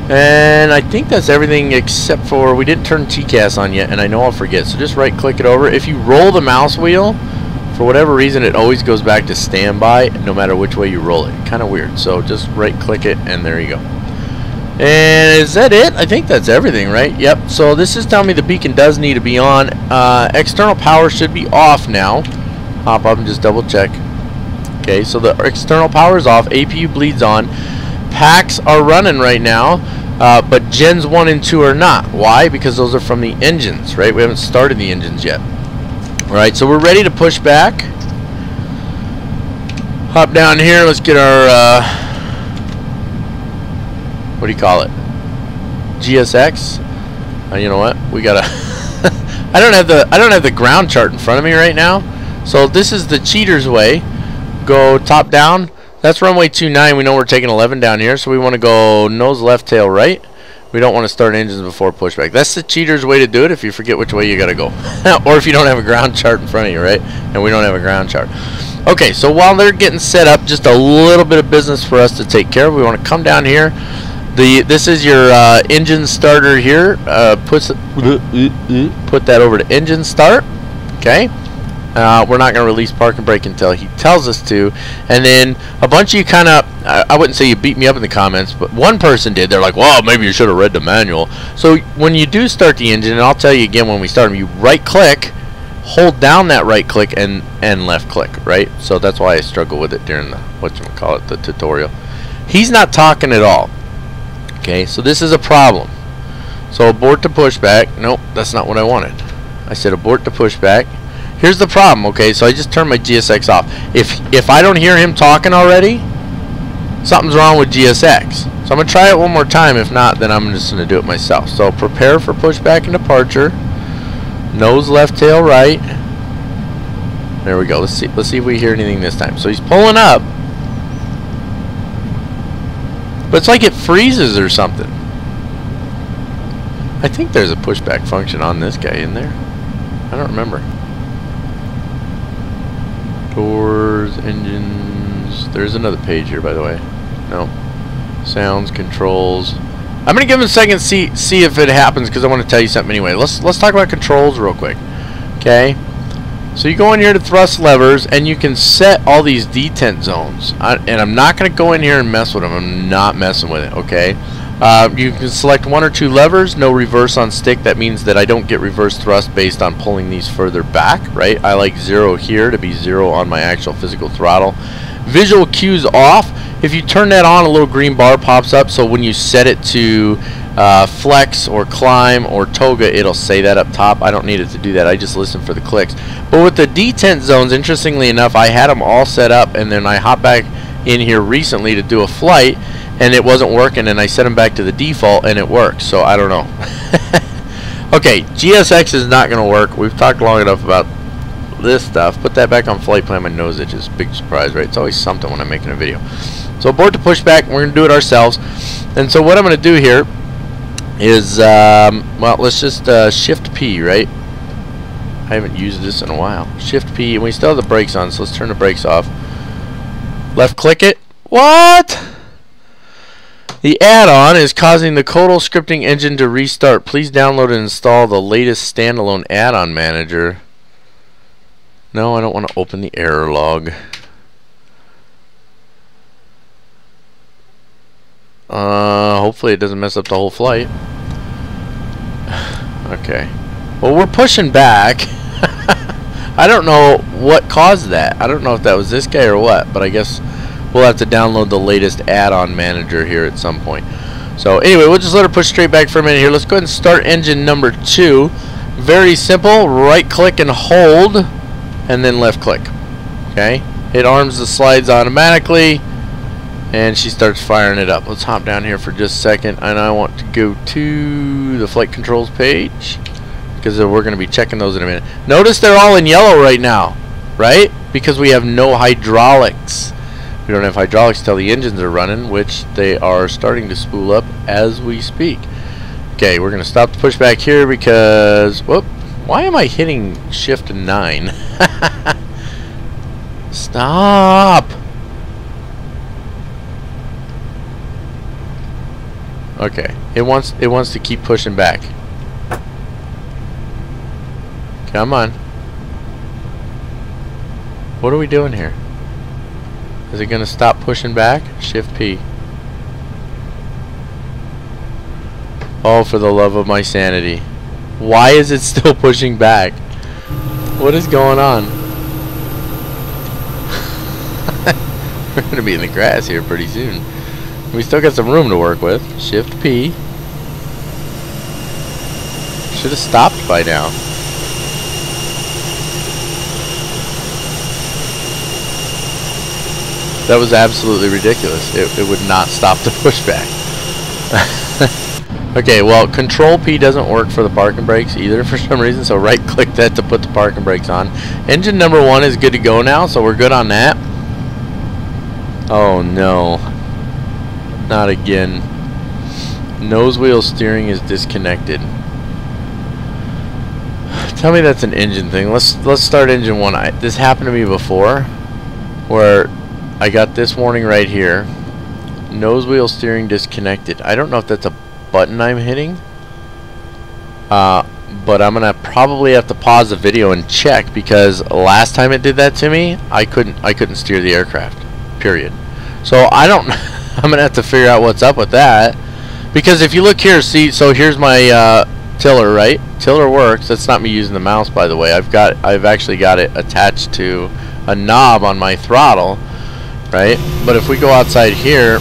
And I think that's everything except for we didn't turn TCAS on yet, and I know I'll forget. So just right click it over. If you roll the mouse wheel, for whatever reason, it always goes back to standby no matter which way you roll it. Kind of weird. So just right click it, and there you go. And is that it? I think that's everything, right? Yep. So this is telling me the beacon does need to be on. External power should be off now. Hop up and just double check. Okay, so the external power is off. APU bleeds on. Packs are running right now, but gens 1 and 2 are not. Why? Because those are from the engines, right? We haven't started the engines yet. All right, so we're ready to push back. Hop down here. Let's get our what do you call it? GSX. You know what? We gotta. I don't have the ground chart in front of me right now. So this is the cheater's way. Go top down. That's runway 29. We know we're taking 11 down here, so we want to go nose left, tail right. We don't want to start engines before pushback. That's the cheater's way to do it if you forget which way you gotta go, or if you don't have a ground chart in front of you, right? And we don't have a ground chart. Okay, so while they're getting set up, just a little bit of business for us to take care of. We want to come down here. This is your engine starter here. Put that over to engine start. Okay. We're not going to release park and brake until he tells us to. And then a bunch of you kind of, I wouldn't say you beat me up in the comments, but one person did. They're like, well, maybe you should have read the manual. So when you do start the engine, and I'll tell you again when we start them, you right click, hold down that right click, and left click, right? So that's why I struggle with it during the, whatchamacallit, the tutorial. He's not talking at all. Okay, so this is a problem. So abort to pushback. Nope, that's not what I wanted. I said abort to pushback. Here's the problem, okay? So I just turned my GSX off. If I don't hear him talking already, something's wrong with GSX. So I'm going to try it one more time. If not, then I'm just going to do it myself. So prepare for pushback and departure. Nose left, tail right. There we go. Let's see if we hear anything this time. So he's pulling up. But it's like it freezes or something. I think there's a pushback function on this guy in there. I don't remember. Doors, engines. There's another page here, by the way. No. Sounds, controls. I'm gonna give him a second to see if it happens, because I want to tell you something anyway. Let's talk about controls real quick. Okay. So you go in here to thrust levers, and you can set all these detent zones. And I'm not going to go in here and mess with them. I'm not messing with it, okay? You can select 1 or 2 levers, no reverse on stick. That means that I don't get reverse thrust based on pulling these further back, right? I like 0 here to be 0 on my actual physical throttle. Visual cues off. If you turn that on, a little green bar pops up, so when you set it to flex or climb or toga, it'll say that up top. I don't need it to do that. I just listen for the clicks. But with the detent zones, interestingly enough, I had them all set up, and then I hopped back in here recently to do a flight, and it wasn't working, and I set them back to the default, and it works. So I don't know. Okay, GSX is not going to work. We've talked long enough about this stuff. Put that back on flight plan. My nose itches. Big surprise, right? It's always something when I'm making a video. So abort to pushback. We're going to do it ourselves. And so what I'm going to do here is, well, let's just shift P, right? I haven't used this in a while. Shift P, and we still have the brakes on, so let's turn the brakes off. Left click it. What? The add-on is causing the Kotal scripting engine to restart. Please download and install the latest standalone add-on manager. No, I don't want to open the error log. Hopefully it doesn't mess up the whole flight. Okay. Well, we're pushing back. I don't know what caused that. I don't know if that was this guy or what, but I guess we'll have to download the latest add-on manager here at some point. So anyway, we'll just let her push straight back for a minute here. Let's go ahead and start engine number 2. Very simple. Right click and hold, and then left click. Okay. It arms the slides automatically, and she starts firing it up. Let's hop down here for just a second, and I want to go to the flight controls page, because we're going to be checking those in a minute. Notice they're all in yellow right now, right? Because we have no hydraulics. We don't have hydraulics until the engines are running, which they are starting to spool up as we speak. Okay, we're going to stop the pushback here because, whoop, why am I hitting shift and 9? Stop. Okay, it wants to keep pushing back. Come on. What are we doing here? Is it going to stop pushing back? Shift P. Oh, for the love of my sanity. Why is it still pushing back? What is going on? We're gonna be in the grass here pretty soon. We still got some room to work with. Shift P. Should have stopped by now. That was absolutely ridiculous. It would not stop the pushback. Okay, well, Control P doesn't work for the parking brakes either for some reason, so right click that to put the parking brakes on. Engine number 1 is good to go now, so we're good on that. Oh no. Not again. Nose wheel steering is disconnected. Tell me that's an engine thing. Let's start engine 1. This happened to me before, where I got this warning right here. Nose wheel steering disconnected. I don't know if that's a button I'm hitting, but I'm gonna probably have to pause the video and check, because last time it did that to me, I couldn't steer the aircraft. Period. So I don't. I'm gonna have to figure out what's up with that, because if you look here, see, so here's my tiller, right? Tiller works. That's not me using the mouse, by the way. I've actually got it attached to a knob on my throttle, right? But if we go outside here,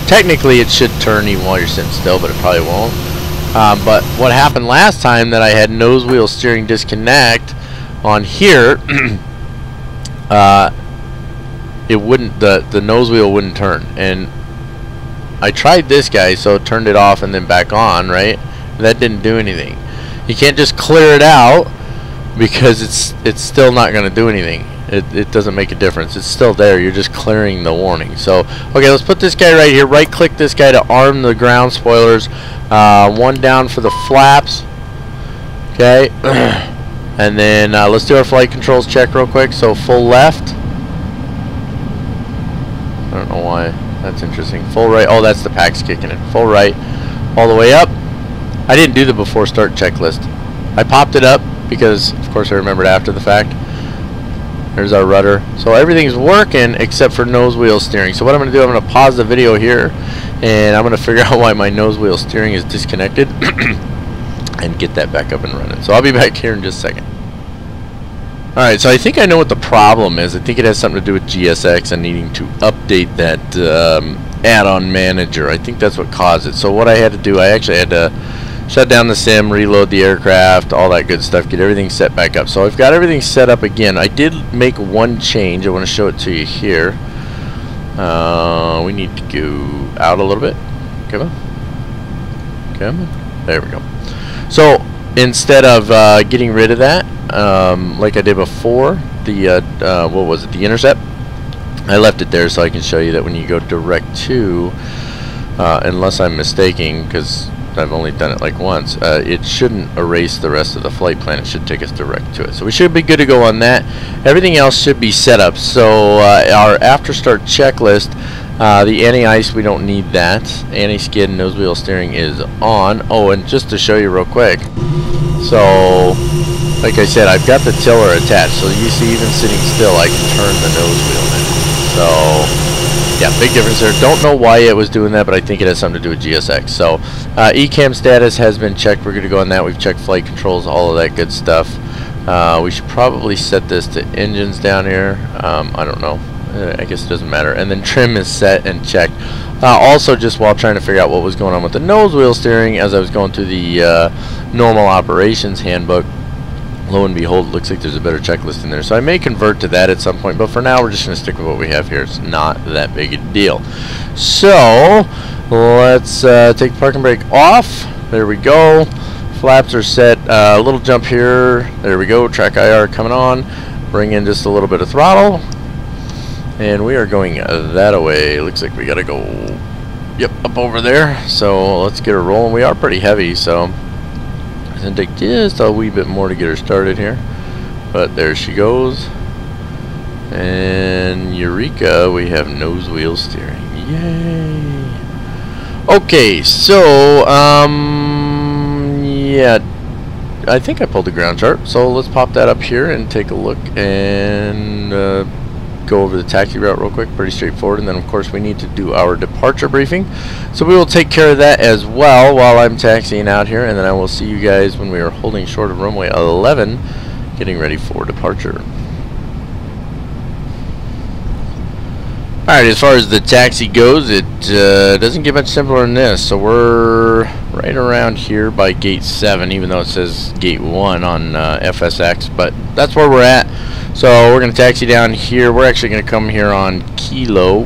technically it should turn even while you're sitting still, but it probably won't. But what happened last time that I had nose wheel steering disconnect on here, it wouldn't, the nose wheel wouldn't turn, and I tried this guy, so it turned it off and then back on, right? That didn't do anything. You can't just clear it out, because it's still not going to do anything. It doesn't make a difference. It's still there. You're just clearing the warning. So, okay, let's put this guy right here. Right click this guy to arm the ground spoilers. 1 down for the flaps. Okay. And then let's do our flight controls check real quick. So full left. I don't know why. That's interesting. Full right. Oh, that's the PAC's kicking in. Full right. All the way up. I didn't do the before start checklist. I popped it up because, of course, I remembered after the fact. There's our rudder. So everything's working except for nose wheel steering. So what I'm going to do, I'm going to pause the video here, and I'm going to figure out why my nose wheel steering is disconnected and get that back up and running. So I'll be back here in just a second. Alright, so I think I know what the problem is. I think it has something to do with GSX and needing to update that add-on manager. I think that's what caused it. So what I had to do, I actually had to shut down the sim, reload the aircraft, all that good stuff, get everything set back up. So I've got everything set up again. I did make one change. I want to show it to you here. We need to go out a little bit. Come on. Come on. There we go. So instead of getting rid of that, like I did before, the what was it, the intercept, I left it there so I can show you that when you go direct to, unless I'm mistaken, because I've only done it like once, it shouldn't erase the rest of the flight plan. It should take us direct to it. So we should be good to go on that. Everything else should be set up. So our after start checklist, the anti-ice, we don't need that. Anti-skid, nose wheel steering is on. Oh, and just to show you real quick, so like I said, I've got the tiller attached, so you see even sitting still I can turn the nose wheel in. So yeah, big difference there. Don't know why it was doing that, but I think it has something to do with GSX. So ECAM status has been checked. We're good to go on that. We've checked flight controls, all of that good stuff. We should probably set this to engines down here. I don't know. I guess it doesn't matter. And then trim is set and checked. Also, just while trying to figure out what was going on with the nose wheel steering, as I was going through the normal operations handbook, lo and behold, it looks like there's a better checklist in there. So I may convert to that at some point, but for now we're just going to stick with what we have here. It's not that big a deal. So let's take the parking brake off. There we go. Flaps are set. A little jump here. There we go. Track IR coming on. Bring in just a little bit of throttle. And we are going that way. Looks like we got to go, yep, up over there. So let's get her rolling. We are pretty heavy, so it's going to take just a wee bit more to get her started here. But there she goes. And eureka, we have nose wheel steering. Yay! Okay, so, yeah, I think I pulled the ground chart. So let's pop that up here and take a look and go over the taxi route real quick. Pretty straightforward. And then, of course, we need to do our departure briefing. So we will take care of that as well while I'm taxiing out here. And then I will see you guys when we are holding short of runway 11, getting ready for departure. Alright, as far as the taxi goes, it doesn't get much simpler than this. So we're right around here by gate 7, even though it says gate 1 on FSX, but that's where we're at. So we're going to taxi down here. We're actually going to come here on Kilo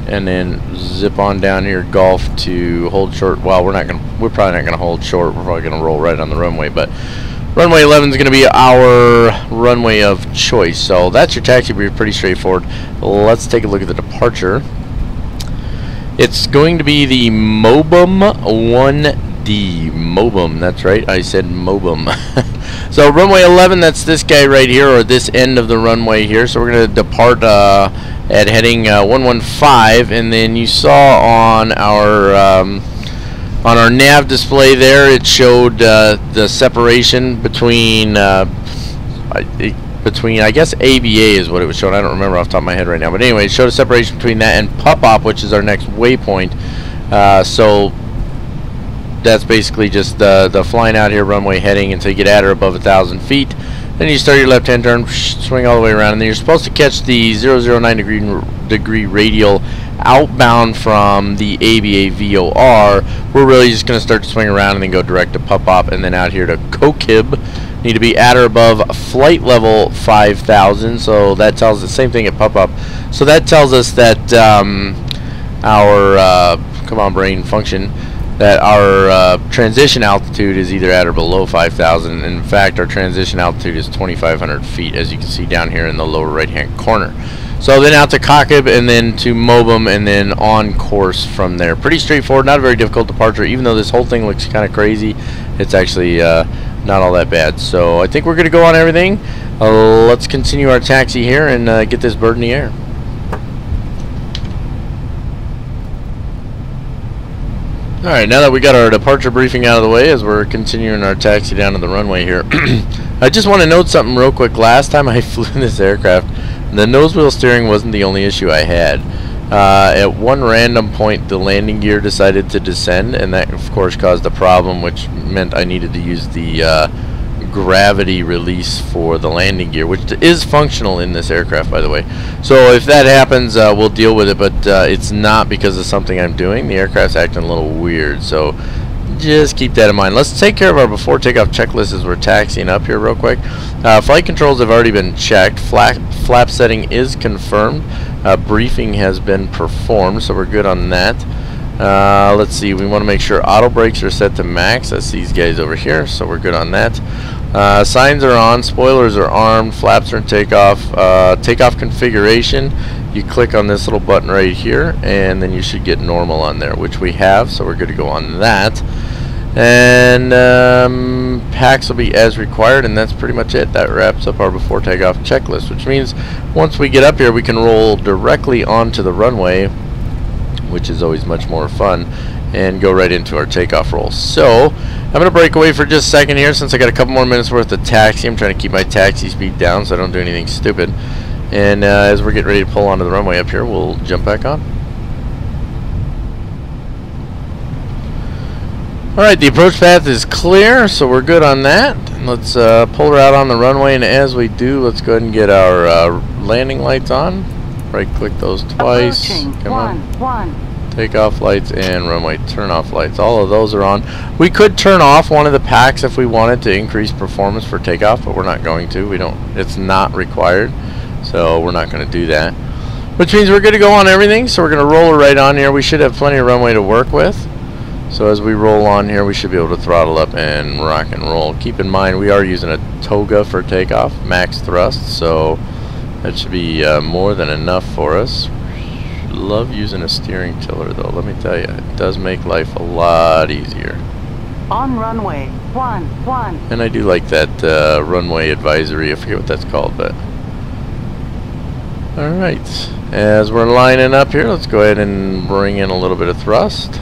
and then zip on down here Golf to hold short. Well, we're probably not going to hold short. We're probably going to roll right on the runway, but runway 11 is going to be our runway of choice. So that's your taxi brief, pretty straightforward. Let's take a look at the departure. It's going to be the Mobum 1D. Mobum, that's right, I said Mobum. So runway 11, that's this guy right here, or this end of the runway here. So we're going to depart at heading 115, and then you saw on our nav display there, it showed the separation between I guess ABA is what it was showing. I don't remember off the top of my head right now, but anyway, it showed a separation between that and Pup-Op, which is our next waypoint. So that's basically just the flying out here runway heading until you get at or above 1,000 feet. Then you start your left-hand turn, swing all the way around, and then you're supposed to catch the 009 degree radial outbound from the ABA VOR. We're really just going to start to swing around and then go direct to Pup-Op and then out here to Kokib. Need to be at or above flight level 5,000, so that tells us the same thing at Pup-Up. So that tells us that our come on brain function, that our transition altitude is either at or below 5,000. In fact, our transition altitude is 2,500 feet, as you can see down here in the lower right hand corner. So then out to Cockpit and then to Mobum and then on course from there. Pretty straightforward, not a very difficult departure. Even though this whole thing looks kind of crazy, it's actually not all that bad. So I think we're going to go on everything. Let's continue our taxi here and get this bird in the air. Alright, now that we got our departure briefing out of the way as we're continuing our taxi down to the runway here, I just want to note something real quick. Last time I flew this aircraft, the nose wheel steering wasn't the only issue I had. At one random point, the landing gear decided to descend, and that of course caused a problem, which meant I needed to use the gravity release for the landing gear, which is functional in this aircraft, by the way. So if that happens, we'll deal with it, but it's not because of something I'm doing. The aircraft's acting a little weird, so just keep that in mind. Let's take care of our before takeoff checklist as we're taxiing up here real quick. Flight controls have already been checked. Flap setting is confirmed. Briefing has been performed, so we're good on that. Let's see, we want to make sure auto brakes are set to max. That's these guys over here, so we're good on that. Signs are on, spoilers are armed, flaps are in takeoff. Takeoff configuration, you click on this little button right here, and then you should get normal on there, which we have, so we're good to go on that. And packs will be as required, and that's pretty much it. That wraps up our before takeoff checklist, which means once we get up here, we can roll directly onto the runway, which is always much more fun, and go right into our takeoff roll. So I'm going to break away for just a second here since I got a couple more minutes worth of taxi. I'm trying to keep my taxi speed down so I don't do anything stupid. And as we're getting ready to pull onto the runway up here, we'll jump back on. Alright, the approach path is clear, so we're good on that. Let's pull her out on the runway, and as we do, let's go ahead and get our landing lights on. Right click those twice. Come on. Takeoff lights and runway turn-off lights. All of those are on. We could turn off one of the packs if we wanted to increase performance for takeoff, but we're not going to. It's not required, so we're not going to do that. Which means we're good to go on everything, so we're going to roll her right on here. We should have plenty of runway to work with. So as we roll on here, we should be able to throttle up and rock and roll. Keep in mind, we are using a TOGA for takeoff, max thrust, so that should be more than enough for us. Love using a steering tiller, though. Let me tell you, it does make life a lot easier.
On runway 11.
And I do like that runway advisory. I forget what that's called, but all right. As we're lining up here, let's go ahead and bring in a little bit of thrust.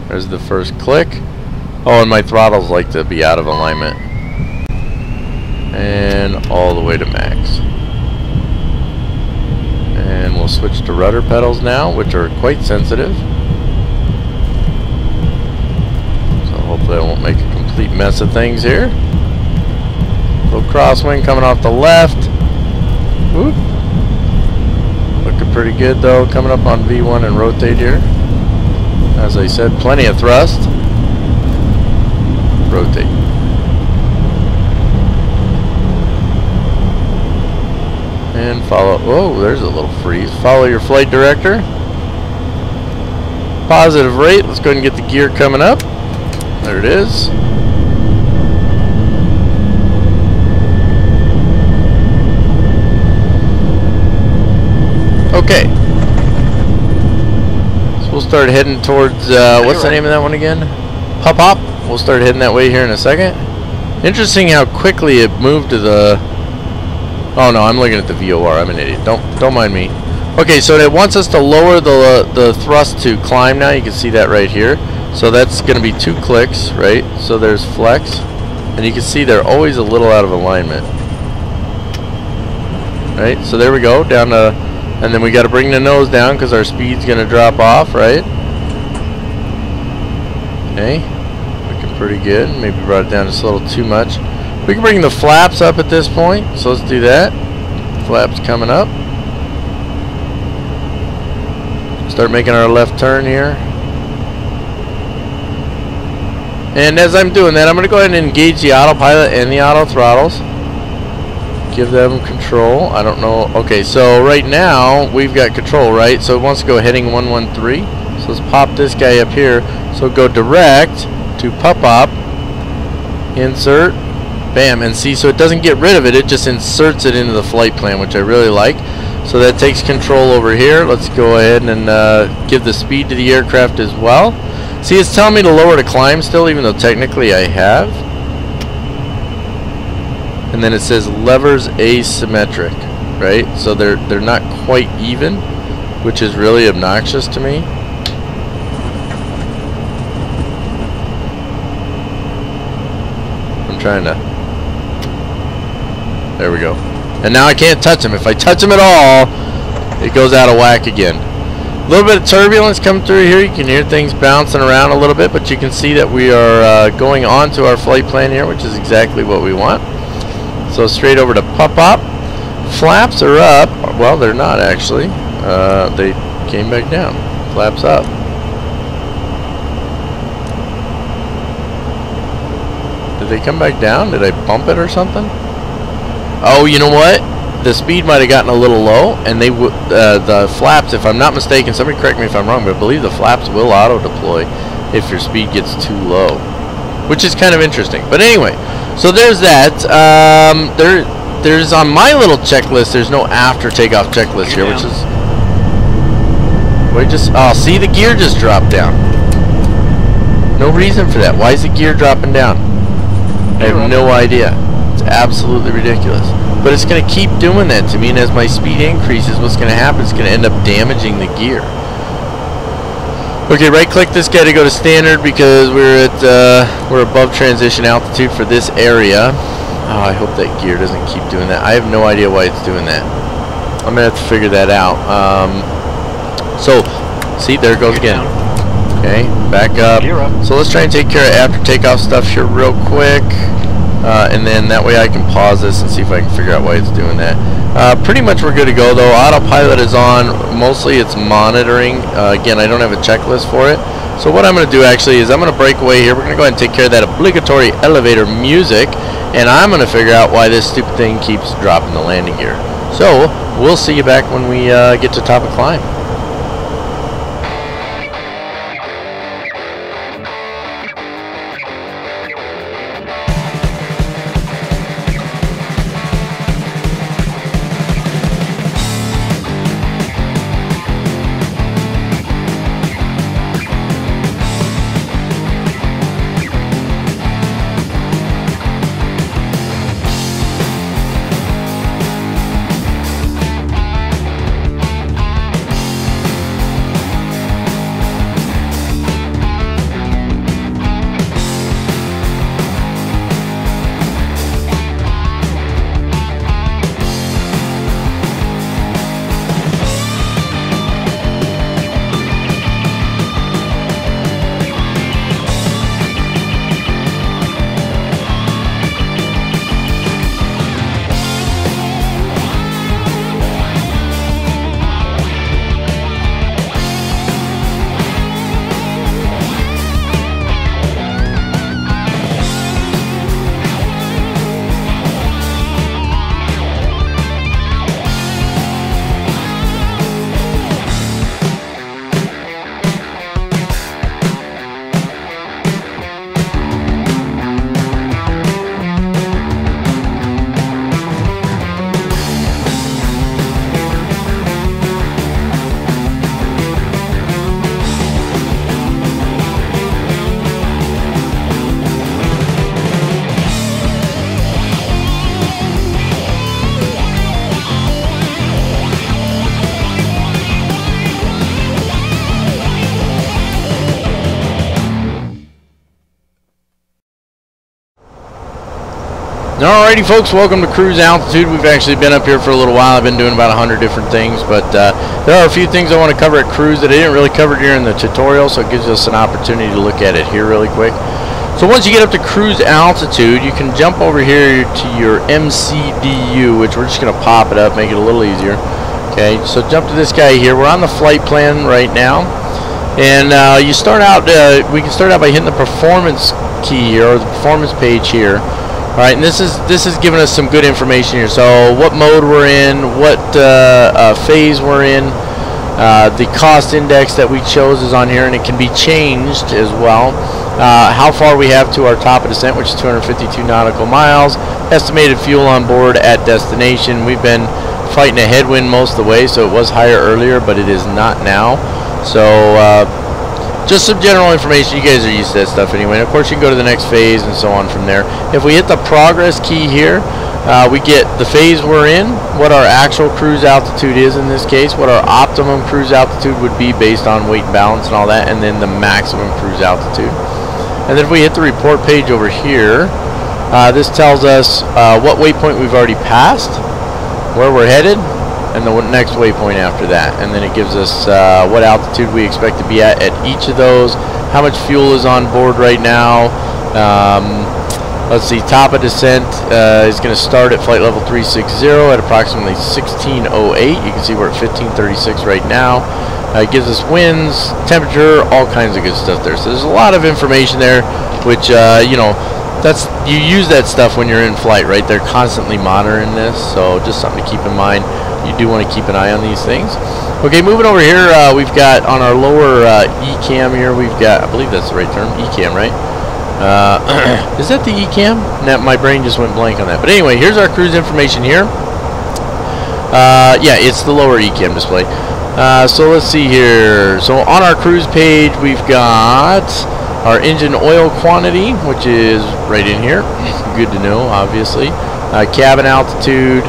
There's the first click. Oh, and my throttles like to be out of alignment. And all the way to max. And we'll switch to rudder pedals now, which are quite sensitive. So hopefully I won't make a complete mess of things here. Little crosswind coming off the left. Whoop. Looking pretty good though, coming up on V1 and rotate here. As I said, plenty of thrust. Rotate. And follow. Whoa, there's a little freeze. Follow your flight director. Positive rate. Let's go ahead and get the gear coming up. There it is. Okay. So we'll start heading towards, what's the name of that one again? Pop. We'll start heading that way here in a second. Interesting how quickly it moved to the... Oh no, I'm looking at the VOR. I'm an idiot. Don't mind me. Okay, so it wants us to lower the thrust to climb now. You can see that right here. So that's going to be 2 clicks, right? So there's flex. And you can see they're always a little out of alignment. Right? So there we go. Down to... And then we got to bring the nose down because our speed's going to drop off, right? Okay. Looking pretty good. Maybe brought it down just a little too much. We can bring the flaps up at this point. So let's do that. Flaps coming up. Start making our left turn here. And as I'm doing that, I'm going to go ahead and engage the autopilot and the auto throttles. Give them control. I don't know. Okay, so right now we've got control, right? So it wants to go heading 113. So let's pop this guy up here. So go direct to pop. Insert. Bam. And see, so it doesn't get rid of it. It just inserts it into the flight plan, which I really like. So that takes control over here. Let's go ahead and give the speed to the aircraft as well. See, it's telling me to lower to climb still, even though technically I have. And then it says levers asymmetric, right? So they're not quite even, which is really obnoxious to me. I'm trying to... There we go. And now I can't touch them. If I touch them at all, it goes out of whack again. A little bit of turbulence coming through here. You can hear things bouncing around a little bit, but you can see that we are going on to our flight plan here, which is exactly what we want. So straight over to pop. Flaps are up. Well, they're not actually. They came back down. Flaps up. Did they come back down? Did I bump it or something? Oh, you know what? The speed might have gotten a little low, and they the flaps, if I'm not mistaken, somebody correct me if I'm wrong, but I believe the flaps will auto-deploy if your speed gets too low, which is kind of interesting. But anyway, so there's that. There's on my little checklist, there's no after takeoff checklist here, which is... Wait, oh, see, the gear just dropped down. No reason for that. Why is the gear dropping down? I have no idea. It's absolutely ridiculous. But it's going to keep doing that to me, and as my speed increases, what's going to happen? It's going to end up damaging the gear. Okay, right-click this guy to go to standard because we're above transition altitude for this area. Oh, I hope that gear doesn't keep doing that. I have no idea why it's doing that. I'm going to have to figure that out. So, see, there it goes again. Okay, back up. So let's try and take care of after takeoff stuff here real quick. And then that way I can pause this and see if I can figure out why it's doing that. Pretty much we're good to go though. Autopilot is on. Mostly it's monitoring. Again, I don't have a checklist for it. So what I'm going to do actually is I'm going to break away here. We're going to go ahead and take care of that obligatory elevator music. And I'm going to figure out why this stupid thing keeps dropping the landing gear. So we'll see you back when we get to top of climb. Alrighty folks, welcome to Cruise Altitude. We've actually been up here for a little while. I've been doing about 100 different things, but there are a few things I want to cover at cruise that I didn't really cover during the tutorial, so it gives us an opportunity to look at it here really quick. So once you get up to cruise altitude, you can jump over here to your MCDU, which we're just going to pop it up, make it a little easier. Okay, so jump to this guy here. We're on the flight plan right now, and you start out. We can start out by hitting the performance key here, or the performance page here. Alright, and this is giving us some good information here. So what mode we're in, what phase we're in, the cost index that we chose is on here, and it can be changed as well. How far we have to our top of descent, which is 252 nautical miles. Estimated fuel on board at destination. We've been fighting a headwind most of the way, so it was higher earlier, but it is not now. So just some general information. You guys are used to that stuff anyway. And of course, you can go to the next phase and so on from there. If we hit the progress key here, we get the phase we're in, what our actual cruise altitude is in this case, what our optimum cruise altitude would be based on weight and balance and all that, and then the maximum cruise altitude. And then if we hit the report page over here, this tells us what waypoint we've already passed, where we're headed, and the next waypoint after that. And then it gives us what altitude we expect to be at each of those, how much fuel is on board right now. Let's see, top of descent is going to start at flight level 360 at approximately 1608. You can see we're at 1536 right now. It gives us winds, temperature, all kinds of good stuff there. So there's a lot of information there, which you know, you use that stuff when you're in flight, right? They're constantly monitoring this, so just something to keep in mind. You do want to keep an eye on these things. Okay, moving over here, we've got on our lower ECAM here, we've got, I believe that's the right term, ECAM, right? Is that the ECAM? No, my brain just went blank on that. But anyway, here's our cruise information here. Yeah, it's the lower ECAM display. So let's see here. So on our cruise page, we've got our engine oil quantity, which is right in here. Good to know, obviously. Cabin altitude,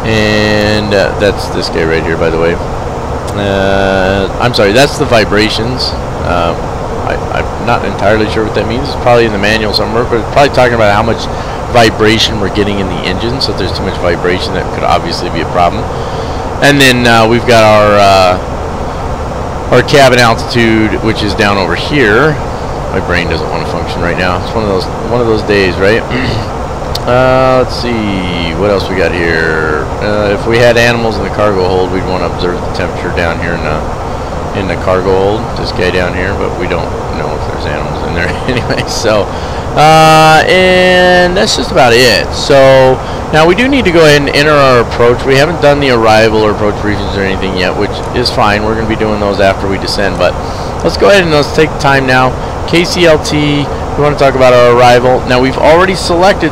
and that's this guy right here, by the way. I'm sorry, that's the vibrations. I'm not entirely sure what that means. It's probably in the manual somewhere, but it's probably talking about how much vibration we're getting in the engine. So if there's too much vibration, that could obviously be a problem. And then we've got our cabin altitude, which is down over here. My brain doesn't want to function right now. It's one of those days, right? Let's see what else we got here. If we had animals in the cargo hold, we'd want to observe the temperature down here in the cargo hold. This guy down here, but we don't know if there's animals in there anyway. So, and that's just about it. So now we do need to go ahead and enter our approach. We haven't done the arrival or approach briefings or anything yet, which is fine. We're going to be doing those after we descend. But let's go ahead and let's take time now. KCLT. We want to talk about our arrival. Now we've already selected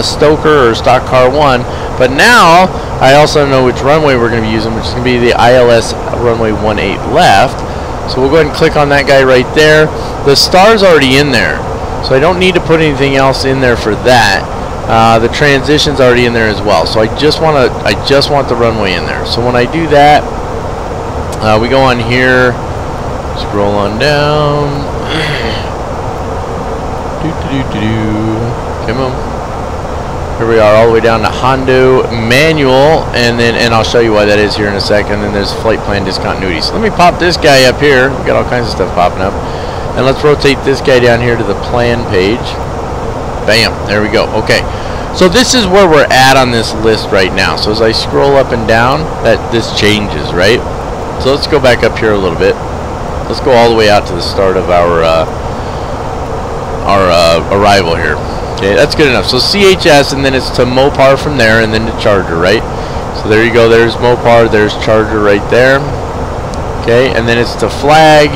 Stoker or Stock Car 1, but now I also know which runway we're going to be using, which is going to be the ILS runway 18 left. So we'll go ahead and click on that guy right there. The star's already in there, so I don't need to put anything else in there for that. The transition's already in there as well. So I just want the runway in there. So when I do that, we go on here, scroll on down. Come on. Here we are, all the way down to Hondo manual, and I'll show you why that is here in a second. And there's flight plan discontinuity. So let me pop this guy up here. We got all kinds of stuff popping up, and let's rotate this guy down here to the plan page. Bam, there we go. Okay, so this is where we're at on this list right now. So as I scroll up and down, this changes, right? So let's go back up here a little bit. Let's go all the way out to the start of our arrival here. Okay, that's good enough. So CHS, and then it's to Mopar from there, and then to Charger, right? So there you go. There's Mopar. There's Charger right there. Okay, and then it's to Flag,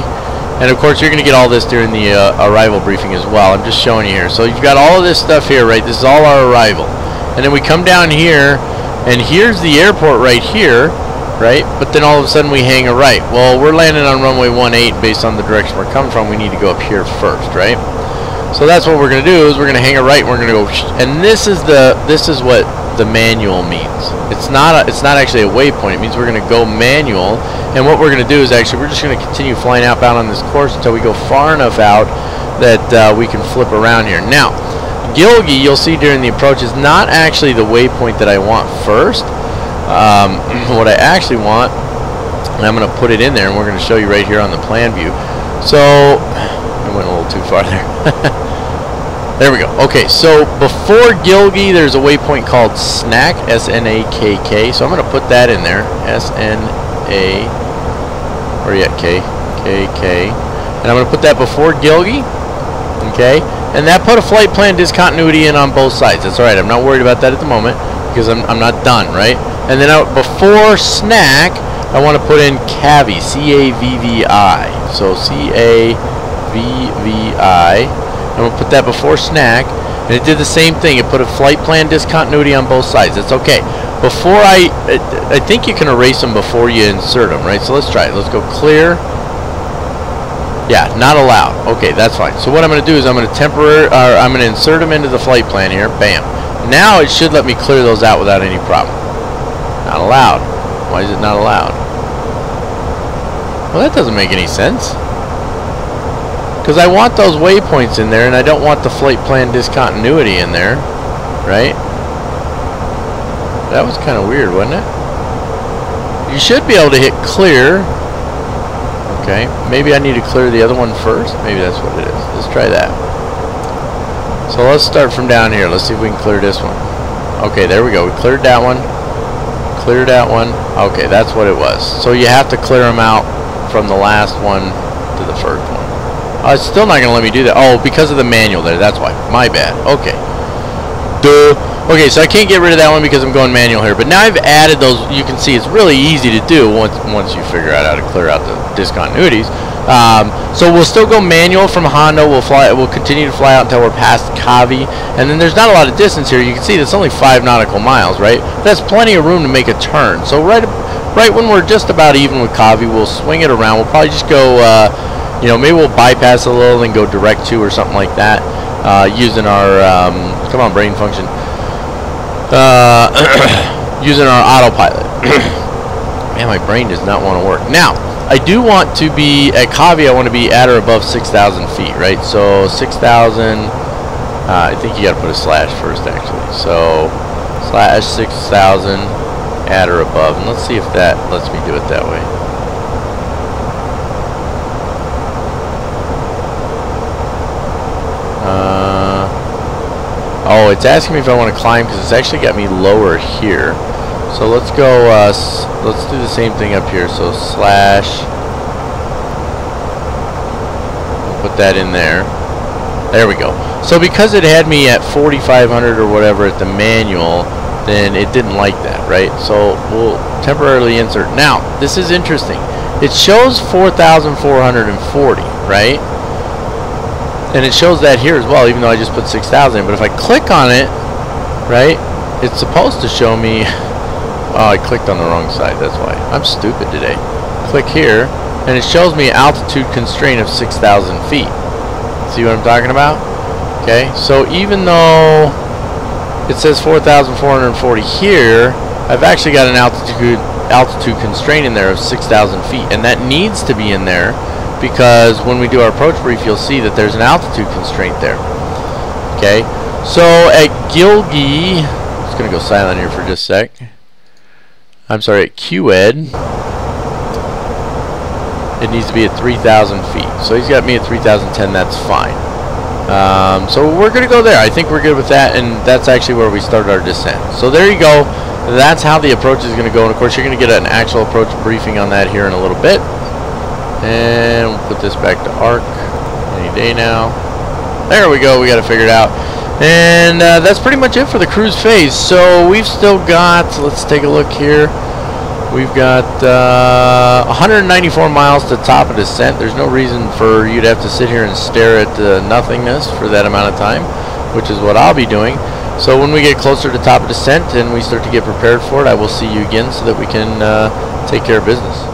and of course you're going to get all this during the arrival briefing as well. I'm just showing you here. So you've got all of this stuff here, right? This is all our arrival, and then we come down here, and here's the airport right here, right? But then all of a sudden we hang a right. Well, we're landing on runway 18 based on the direction we're coming from. We need to go up here first, right? So that's what we're going to do, is we're going to hang a right, and we're going to go, and this is what the manual means. It's not actually a waypoint. It means we're going to go manual, and what we're going to do is actually we're just going to continue flying outbound on this course until we go far enough out that we can flip around here. Now, Gilgy, you'll see during the approach, is not actually the waypoint that I want first. What I actually want, and I'm going to put it in there, and we're going to show you right here on the plan view. So, I went a little too far there. There we go. Okay, so before Gilgy, there's a waypoint called Snack, S-N-A-K-K. So I'm going to put that in there, S-N-A, where are you at, K? K-K. And I'm going to put that before Gilgy, okay? And that put a flight plan discontinuity in on both sides. That's all right. I'm not worried about that at the moment because I'm not done, right? And then before Snack, I want to put in Cavi, C-A-V-V-I. So C-A-V-V-I. I'm going to put that before Snack. And it did the same thing. It put a flight plan discontinuity on both sides. That's okay. Before I think you can erase them before you insert them, right? So let's try it. Let's go clear. Yeah, not allowed. Okay, that's fine. So what I'm going to do is I'm going to insert them into the flight plan here. Bam. Now it should let me clear those out without any problem. Not allowed. Why is it not allowed? Well, that doesn't make any sense. Because I want those waypoints in there, and I don't want the flight plan discontinuity in there, right? That was kind of weird, wasn't it? You should be able to hit clear. Okay, maybe I need to clear the other one first. Maybe that's what it is. Let's try that. So let's start from down here. Let's see if we can clear this one. Okay, there we go. We cleared that one. Cleared that one. Okay, that's what it was. So you have to clear them out from the last one to the first one. It's still not going to let me do that. Oh, because of the manual there. That's why. My bad. Okay. Duh. Okay, so I can't get rid of that one because I'm going manual here. But now I've added those. You can see it's really easy to do once you figure out how to clear out the discontinuities. So we'll still go manual from Hondo. We'll continue to fly out until we're past Cavi. And then there's not a lot of distance here. You can see that's only 5 nautical miles, right? That's plenty of room to make a turn. So right when we're just about even with Cavi, we'll swing it around. We'll probably just go, you know, maybe we'll bypass a little and go direct to or something like that, using our, come on, brain function. Using our autopilot. Man, my brain does not want to work. Now, I do want to be at Cavi. I want to be at or above 6,000 feet, right? So 6,000. I think you got to put a slash first, actually. So slash 6,000 at or above, and let's see if that lets me do it that way. Oh, it's asking me if I want to climb because it's actually got me lower here. So let's go, let's do the same thing up here. So slash, put that in there. There we go. So because it had me at 4,500 or whatever at the manual, then it didn't like that, right? So we'll temporarily insert. Now, this is interesting. It shows 4,440, right? And it shows that here as well, even though I just put 6,000. But if I click on it, right, it's supposed to show me. Oh, I clicked on the wrong side. That's why. I'm stupid today. Click here, and it shows me altitude constraint of 6,000 feet. See what I'm talking about? Okay, so even though it says 4,440 here, I've actually got an altitude constraint in there of 6,000 feet, and that needs to be in there. Because when we do our approach brief, you'll see that there's an altitude constraint there. Okay, so at Gilgy, I'm just going to go silent here for just a sec. I'm sorry, at QED, it needs to be at 3,000 feet. So he's got me at 3,010, that's fine. So we're going to go there. I think we're good with that, and that's actually where we start our descent. So there you go. That's how the approach is going to go. And of course, you're going to get an actual approach briefing on that here in a little bit. And we'll put this back to ARC any day now. There we go. We got it figured out. And that's pretty much it for the cruise phase. So we've still got, let's take a look here. We've got 194 miles to top of descent. There's no reason for you to have to sit here and stare at nothingness for that amount of time, which is what I'll be doing. So when we get closer to top of descent and we start to get prepared for it, I will see you again so that we can take care of business.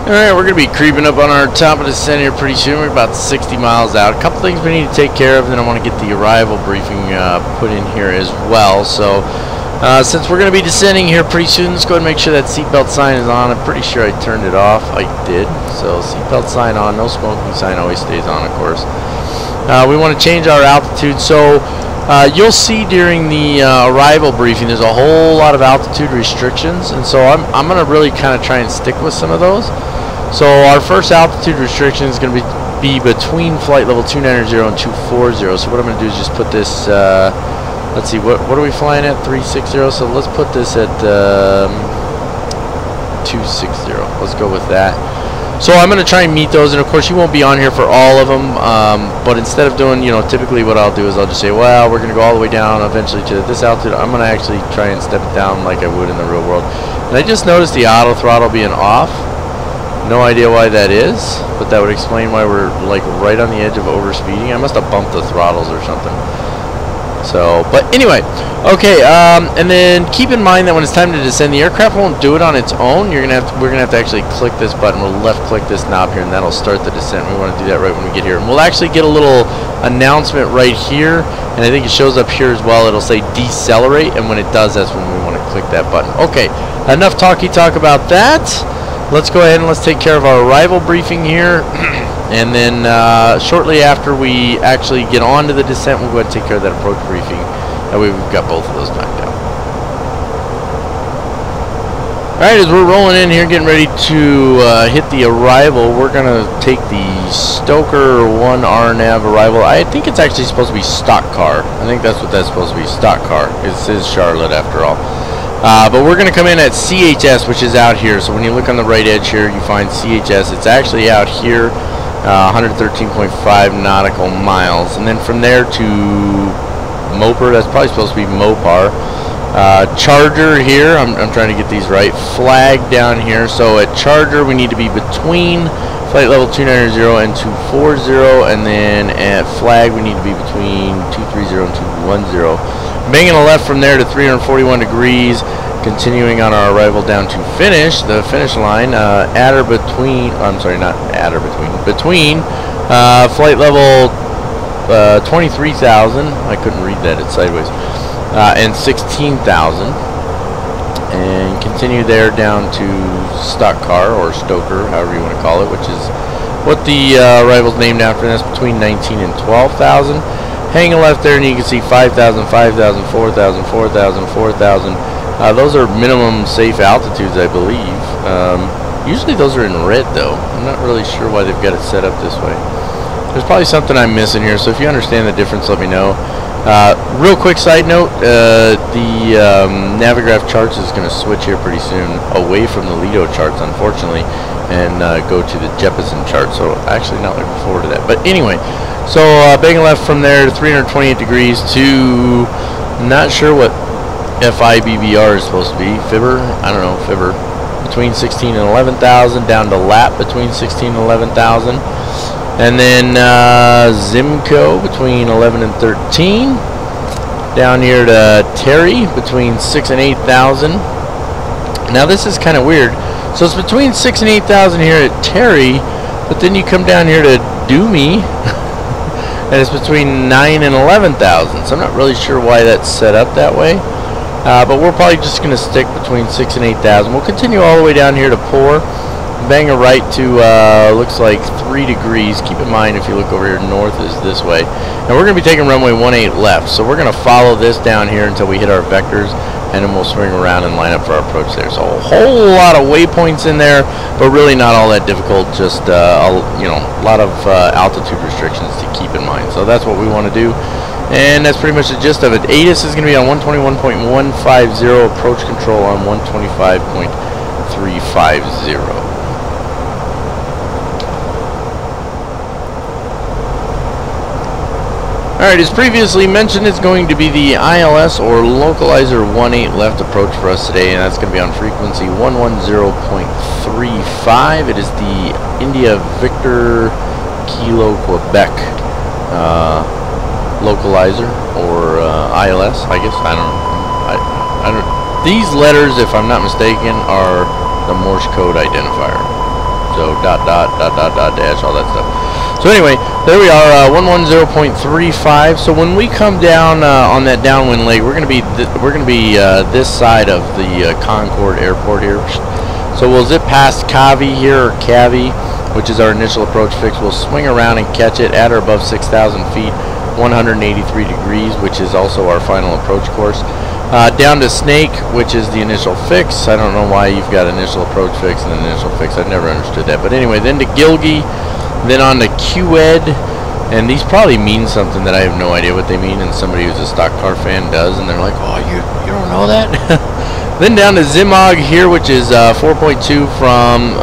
Alright, we're going to be creeping up on our top of the descent here pretty soon. We're about 60 miles out. A couple things we need to take care of, and then I want to get the arrival briefing put in here as well. So, since we're going to be descending here pretty soon, let's go ahead and make sure that seatbelt sign is on. I'm pretty sure I turned it off. I did. So, seatbelt sign on. No smoking sign always stays on, of course. We want to change our altitude. So, You'll see during the arrival briefing there's a whole lot of altitude restrictions, and so I'm going to really kind of try and stick with some of those. So our first altitude restriction is going to be between flight level 290 and 240. So what I'm going to do is just put this, let's see, what are we flying at? 360. So let's put this at 260. Let's go with that. So I'm going to try and meet those, and of course you won't be on here for all of them, but instead of doing, typically what I'll do is I'll just say, well, we're going to go all the way down eventually to this altitude. I'm going to actually try and step it down like I would in the real world. And I just noticed the auto throttle being off. No idea why that is, but that would explain why we're like right on the edge of overspeeding. I must have bumped the throttles or something. So, but anyway, okay, and then keep in mind that when it's time to descend, the aircraft won't do it on its own. We're gonna have to actually click this button. We'll left click this knob here, and that'll start the descent. We want to do that right when we get here, and we'll actually get a little announcement right here, and I think it shows up here as well. It'll say decelerate, and when it does, that's when we want to click that button. Okay, enough talk about that. Let's go ahead and let's take care of our arrival briefing here. And then shortly after we actually get on to the descent, we'll go ahead and take care of that approach briefing. That way we've got both of those knocked out. Alright, as we're rolling in here, getting ready to hit the arrival, we're going to take the Stoker 1R nav arrival. I think it's actually supposed to be stock car. I think that's what that's supposed to be, stock car. It says Charlotte after all. But we're going to come in at CHS, which is out here. So when you look on the right edge here, you find CHS. It's actually out here, 113.5 nautical miles. And then from there to Moper, that's probably supposed to be Mopar. Charger here, I'm trying to get these right. Flag down here. So at Charger, we need to be between flight level 290 and 240. And then at Flag, we need to be between 230 and 210. Banging a left from there to 341 degrees, continuing on our arrival down to finish, the finish line, between flight level 23,000, I couldn't read that, it's sideways, and 16,000, and continue there down to stock car, or Stoker, however you want to call it, which is what the arrival's named after. That's between 19 and 12,000. Hang a left there and you can see 5,000, 5,000, 4,000, 4,000, 4,000. Those are minimum safe altitudes, I believe. Usually those are in red though. I'm not really sure why they've got it set up this way. There's probably something I'm missing here, so if you understand the difference, let me know. Real quick side note, the Navigraph charts is going to switch here pretty soon away from the Lido charts, unfortunately, and go to the Jeppesen chart, so actually not looking forward to that. But anyway, so banging left from there to 328 degrees to, not sure what FIBBR is supposed to be, Fibber, I don't know, Fibber, between 16 and 11,000, down to Lap between 16 and 11,000, and then Zimco between 11 and 13, down here to Terry between 6 and 8,000. Now this is kind of weird. So it's between 6 and 8,000 here at Terry, but then you come down here to Doomy, and it's between 9 and 11,000. So I'm not really sure why that's set up that way. But we're probably just going to stick between 6 and 8,000. We'll continue all the way down here to Poor. Bang a right to, looks like 3 degrees. Keep in mind, if you look over here, north is this way. And we're going to be taking runway 18 left. So we're going to follow this down here until we hit our vectors, and then we'll swing around and line up for our approach there. So a whole lot of waypoints in there, but really not all that difficult. Just, you know, a lot of altitude restrictions to keep in mind. So that's what we want to do. And that's pretty much the gist of it. ATIS is going to be on 121.150, approach control on 125.350. Alright, as previously mentioned, it's going to be the ILS or Localizer 18 left approach for us today, and that's going to be on frequency 110.35. It is the India Victor Kilo Quebec Localizer or ILS, I guess. I don't know. These letters, if I'm not mistaken, are the Morse code identifier. So dot dot dot dot dot dash, all that stuff. So anyway, there we are, 110.35. So when we come down on that downwind leg, we're going to be this side of the Concord Airport here. So we'll zip past Cavi here, or Cavi, which is our initial approach fix. We'll swing around and catch it at or above 6,000 feet. 183 degrees, which is also our final approach course. Down to Snake, which is the initial fix. I don't know why you've got initial approach fix and initial fix. I never understood that. But anyway, then to Gilgi, then on to QED. And these probably mean something that I have no idea what they mean, and somebody who's a stock car fan does, and they're like, oh, you don't know that? Then down to Zimog here, which is 4.2 from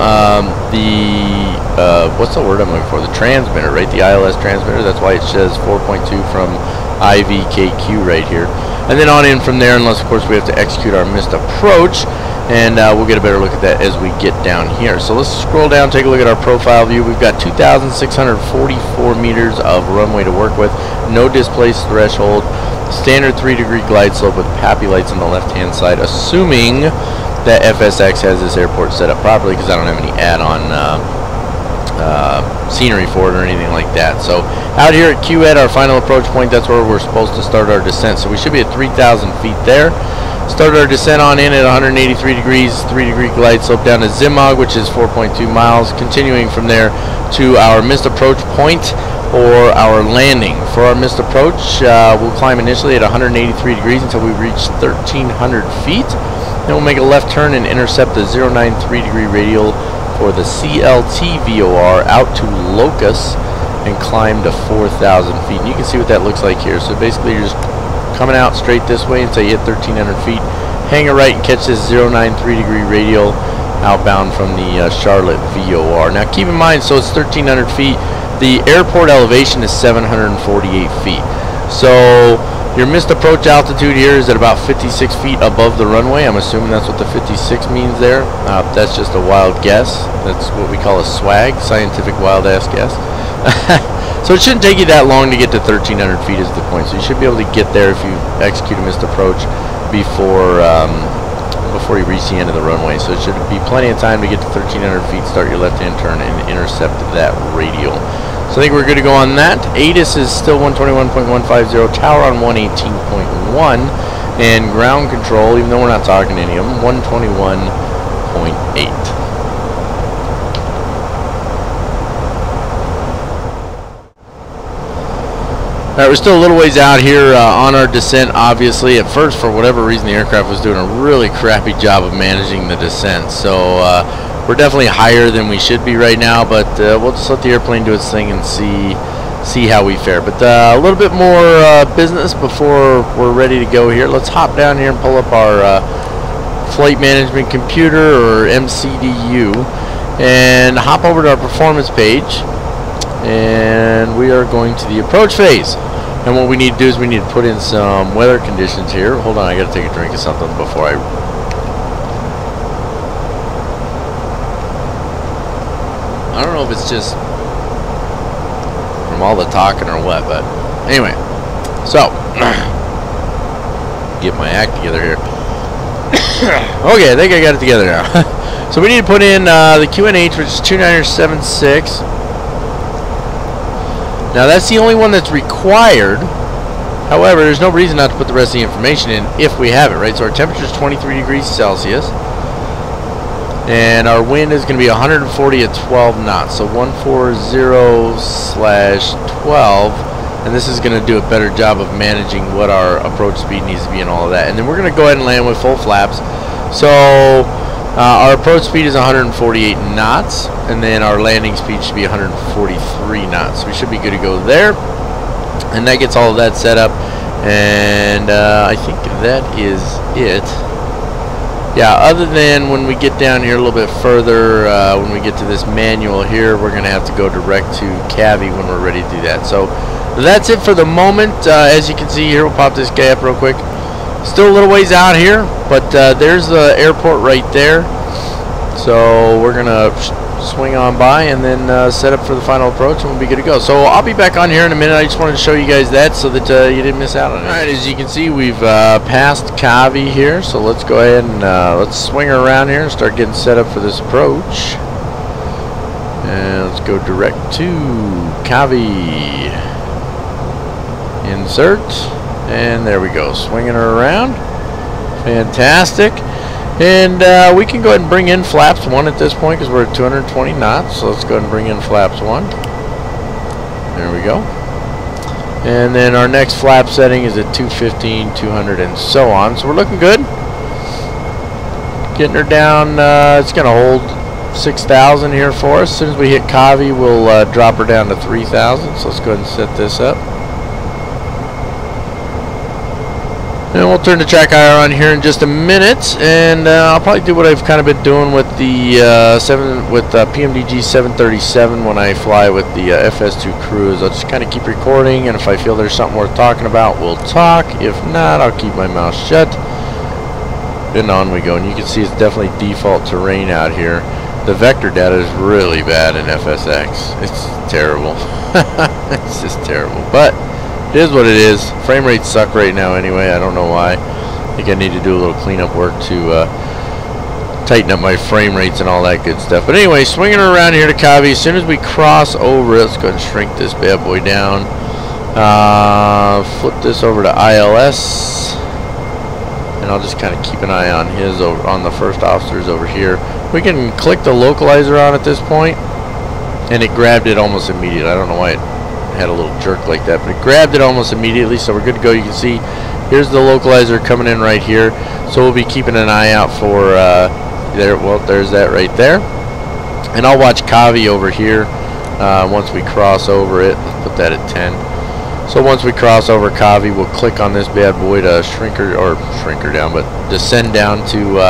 what's the word I'm looking for? The transmitter, right? The ILS transmitter. That's why it says 4.2 from IVKQ right here. And then on in from there, unless, of course, we have to execute our missed approach. And we'll get a better look at that as we get down here. So let's scroll down, take a look at our profile view. We've got 2,644 meters of runway to work with. No displaced threshold. Standard 3-degree glide slope with PAPI lights on the left-hand side, assuming that FSX has this airport set up properly, because I don't have any add-on scenery for it or anything like that. So out here at QED, our final approach point, that's where we're supposed to start our descent. So we should be at 3,000 feet there. Start our descent on in at 183 degrees, 3-degree glide slope down to Zimog, which is 4.2 miles. Continuing from there to our missed approach point, or our landing. For our missed approach, we'll climb initially at 183 degrees until we reach 1,300 feet. Then we'll make a left turn and intercept the 093-degree radial for the CLT VOR out to Locust and climb to 4,000 feet. And you can see what that looks like here. So basically you're just coming out straight this way until you hit 1,300 feet. Hang a right and catch this 093-degree radial outbound from the Charlotte VOR. Now keep in mind, so it's 1,300 feet. The airport elevation is 748 feet. So your missed approach altitude here is at about 56 feet above the runway. I'm assuming that's what the 56 means there. That's just a wild guess. That's what we call a SWAG, scientific wild ass guess. So it shouldn't take you that long to get to 1,300 feet is the point. So you should be able to get there if you execute a missed approach before you reach the end of the runway. So it should be plenty of time to get to 1,300 feet, start your left-hand turn, and intercept that radial. So I think we're good to go on that. ATIS is still 121.150, tower on 118.1, and ground control, even though we're not talking to any of them, 121.8. Alright, we're still a little ways out here on our descent, obviously. At first, for whatever reason, the aircraft was doing a really crappy job of managing the descent. So we're definitely higher than we should be right now, but we'll just let the airplane do its thing and see how we fare. But a little bit more business before we're ready to go here. Let's hop down here and pull up our flight management computer, or MCDU, and hop over to our performance page. And we are going to the approach phase. And what we need to do is we need to put in some weather conditions here. Hold on, I gotta take a drink of something before I don't know if it's just from all the talking or what, but anyway. So get my act together here. Okay, I think I got it together now. So we need to put in the QNH, which is 2976. Now that's the only one that's required. However, there's no reason not to put the rest of the information in if we have it, right? So our temperature is 23 degrees Celsius. And our wind is going to be 140 at 12 knots. So 140/12. And this is going to do a better job of managing what our approach speed needs to be and all of that. And then we're going to go ahead and land with full flaps. So our approach speed is 148 knots, and then our landing speed should be 143 knots. We should be good to go there, and that gets all of that set up, and I think that is it. Yeah, other than when we get down here a little bit further, when we get to this manual here, we're going to have to go direct to Cavi when we're ready to do that. So that's it for the moment. As you can see here, we'll pop this guy up real quick. Still a little ways out here, but there's the airport right there. So we're gonna swing on by and then set up for the final approach, and we'll be good to go. So I'll be back on here in a minute. I just wanted to show you guys that so that you didn't miss out on it. Alright, as you can see, we've passed Cavi here, so let's go ahead and let's swing around here and start getting set up for this approach. And let's go direct to Cavi. Insert. And there we go, swinging her around. Fantastic. And we can go ahead and bring in flaps 1 at this point because we're at 220 knots. So let's go ahead and bring in flaps 1. There we go. And then our next flap setting is at 215, 200, and so on. So we're looking good. Getting her down. It's going to hold 6,000 here for us. As soon as we hit Cavi, we'll drop her down to 3,000. So let's go ahead and set this up. And we'll turn the track IR on here in just a minute, and I'll probably do what I've kind of been doing with the PMDG 737 when I fly with the FS2 Cruise. I'll just kind of keep recording, and if I feel there's something worth talking about, we'll talk. If not, I'll keep my mouth shut. And on we go. And you can see it's definitely default terrain out here. The vector data is really bad in FSX. It's terrible. It's just terrible. But it is what it is. Frame rates suck right now anyway. I don't know why. I think I need to do a little cleanup work to tighten up my frame rates and all that good stuff. But anyway, swinging her around here to Cavi. As soon as we cross over, let's go ahead and shrink this bad boy down. Flip this over to ILS. And I'll just kind of keep an eye on his on the first officers over here. We can click the localizer on at this point, and it grabbed it almost immediately. I don't know why it had a little jerk like that, but it grabbed it almost immediately, so we're good to go. You can see here's the localizer coming in right here, so we'll be keeping an eye out for there. Well, there's that right there, and I'll watch Cavi over here once we cross over it. Let's put that at 10. So once we cross over Cavi, we'll click on this bad boy to shrink her down, but descend down to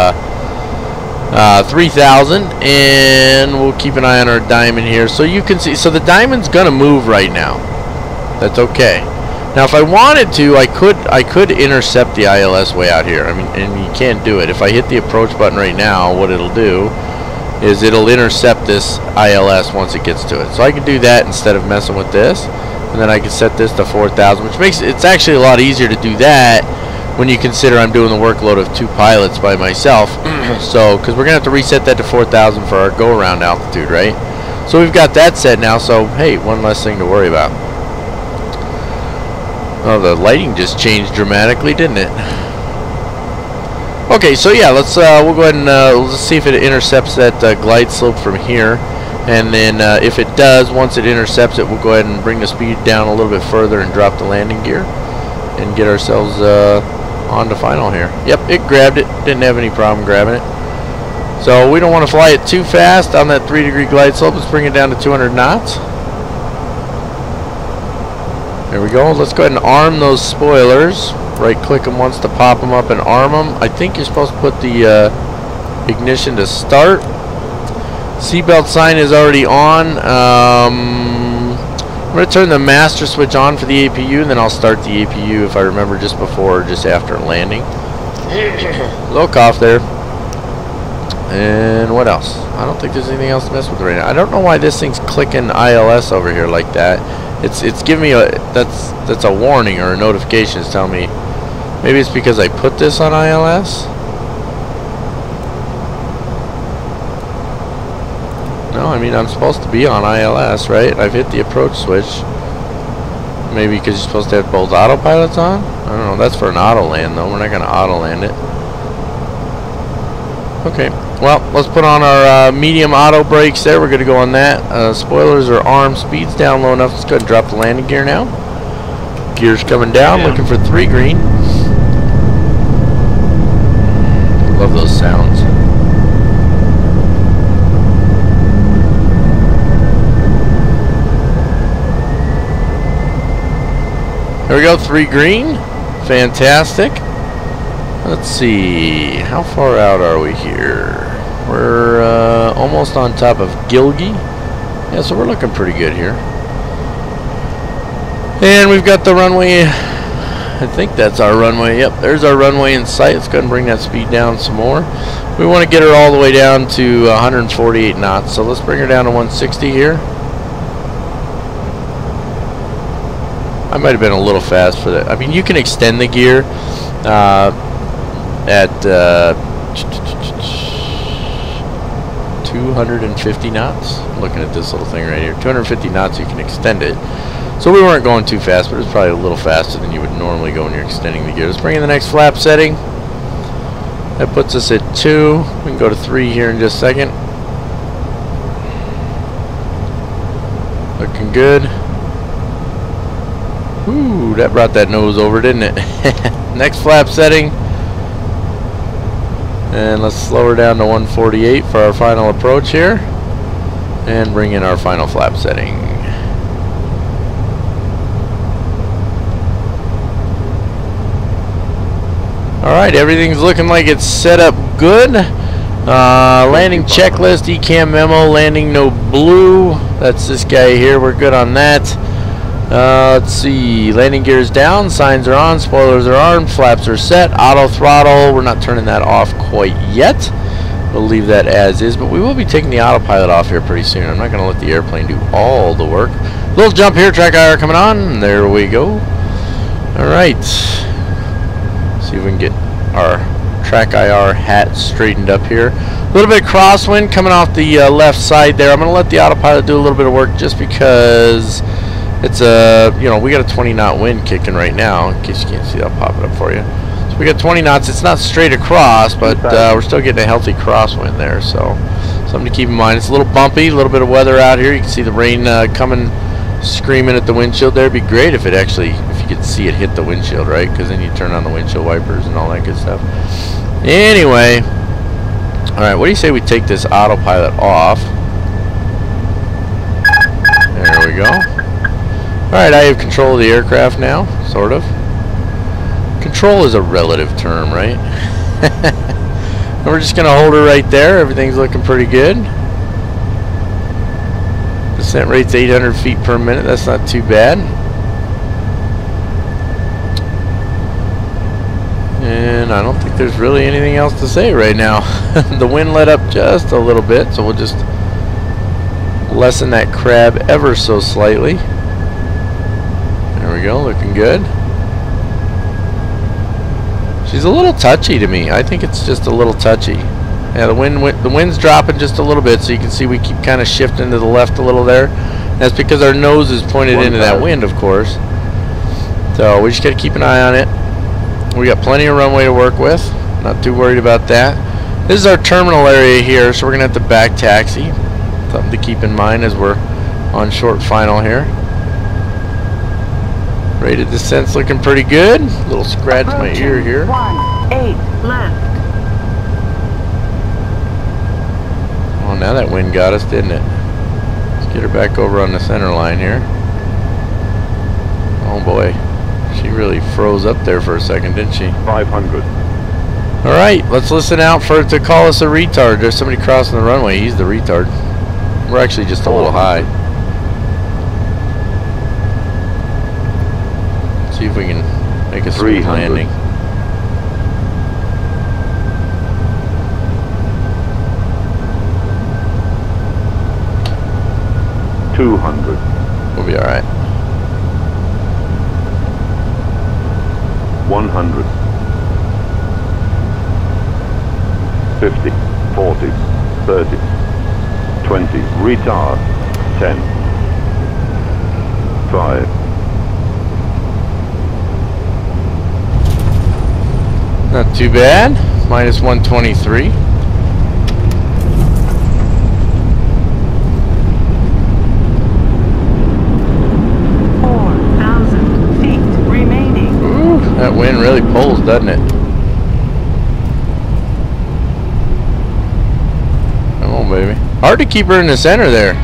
3,000, and we'll keep an eye on our diamond here. So you can see, so the diamond's gonna move right now. That's okay. Now, if I wanted to, I could intercept the ILS way out here. I mean, and you can't do it. If I hit the approach button right now, what it'll do is it'll intercept this ILS once it gets to it. So I can do that instead of messing with this. And then I can set this to 4,000, which makes it's actually a lot easier to do that when you consider I'm doing the workload of 2 pilots by myself. So, because we're gonna have to reset that to 4,000 for our go-around altitude, right? So we've got that set now. So hey, one less thing to worry about. Oh, the lighting just changed dramatically, didn't it? Okay, so yeah, let's we'll go ahead and let's see if it intercepts that glide slope from here. And then if it does, once it intercepts it, we'll go ahead and bring the speed down a little bit further and drop the landing gear and get ourselves on to final here. Yep, it grabbed it. Didn't have any problem grabbing it. So we don't want to fly it too fast on that 3-degree glide slope. Let's bring it down to 200 knots. There we go. Let's go ahead and arm those spoilers. Right-click them once to pop them up and arm them. I think you're supposed to put the ignition to start. Seatbelt sign is already on. I'm going to turn the master switch on for the APU, and then I'll start the APU if I remember just before or just after landing. Low cough there. And what else? I don't think there's anything else to mess with right now. I don't know why this thing's clicking ILS over here like that. It's giving me a that's a warning or a notification. It's telling me maybe it's because I put this on ILS. No, I mean, I'm supposed to be on ILS, right? I've hit the approach switch. Maybe because you're supposed to have both autopilots on? I don't know. That's for an auto land, though. We're not going to auto land it. Okay. Well, let's put on our medium auto brakes there. We're going to go on that. Spoilers are armed. Speed's down low enough. Let's go ahead and drop the landing gear now. Gear's coming down. Looking for 3 green. Love those sounds. There we go, 3 green. Fantastic. Let's see, how far out are we here? We're almost on top of Gilgi. Yeah, so we're looking pretty good here. And we've got the runway. I think that's our runway. Yep, there's our runway in sight. Let's go ahead and bring that speed down some more. We want to get her all the way down to 148 knots. So let's bring her down to 160 here. I might have been a little fast for that. I mean, you can extend the gear at 250 knots. I'm looking at this little thing right here. 250 knots, you can extend it. So we weren't going too fast, but it's probably a little faster than you would normally go when you're extending the gear. Let's bring in the next flap setting. That puts us at 2. We can go to 3 here in just a second. Looking good. Ooh, that brought that nose over, didn't it? Next flap setting. And let's slow her down to 148 for our final approach here. And bring in our final flap setting. Alright, everything's looking like it's set up good. Landing checklist, ECAM memo, landing no blue. That's this guy here, we're good on that. Let's see, landing gears down, signs are on, spoilers are on, flaps are set, auto throttle, we're not turning that off quite yet. We'll leave that as is, but we will be taking the autopilot off here pretty soon. I'm not going to let the airplane do all the work. Little jump here, track IR coming on, there we go. Alright, see if we can get our track IR hat straightened up here. A little bit of crosswind coming off the left side there. I'm going to let the autopilot do a little bit of work just because it's a, you know, we got a 20 knot wind kicking right now. In case you can't see, I'll pop it up for you. So we got 20 knots. It's not straight across, but we're still getting a healthy crosswind there. So something to keep in mind. It's a little bumpy, a little bit of weather out here. You can see the rain coming, screaming at the windshield there. It'd be great if it actually, if you could see it hit the windshield, right? Because then you turn on the windshield wipers and all that good stuff. Anyway, all right. What do you say we take this autopilot off? There we go. Alright, I have control of the aircraft now, sort of. Control is a relative term, right? And we're just going to hold her right there. Everything's looking pretty good. Descent rate's 800 feet per minute. That's not too bad. And I don't think there's really anything else to say right now. The wind let up just a little bit, so we'll just lessen that crab ever so slightly. There we go, looking good. She's a little touchy to me. I think it's just a little touchy. Yeah, the wind's dropping just a little bit, so you can see we keep kind of shifting to the left a little there. That's because our nose is pointed into that wind, of course. So we just got to keep an eye on it. We got plenty of runway to work with. Not too worried about that. This is our terminal area here, so we're going to have to back taxi. Something to keep in mind as we're on short final here. Rated descent's looking pretty good. Little scratch my ear here.
18 left.
Oh, now that wind got us, didn't it? Let's get her back over on the center line here. Oh boy, she really froze up there for a second, didn't she?
500.
All right, let's listen out for it to call us a retard. There's somebody crossing the runway. He's the retard. We're actually just a little high. See if we can make a smooth landing.
200.
We'll be all right.
100. 50, 40, 30, 20. Retard. 10. 5.
Not too bad. Minus 123. That wind really pulls, doesn't it? Come on, baby. Hard to keep her in the center there.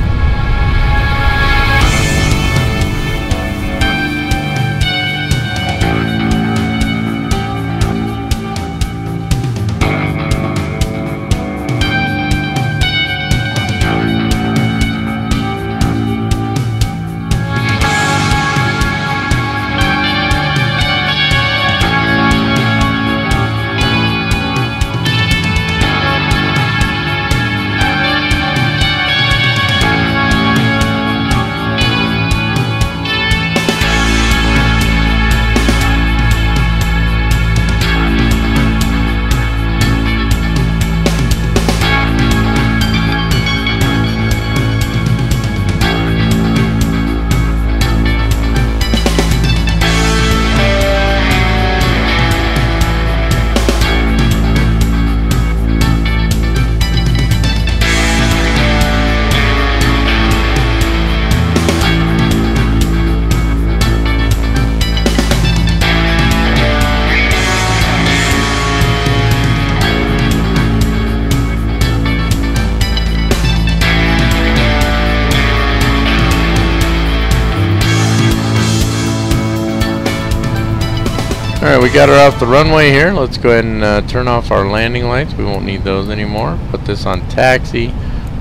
Alright, we got her off the runway here. Let's go ahead and turn off our landing lights. We won't need those anymore. Put this on taxi.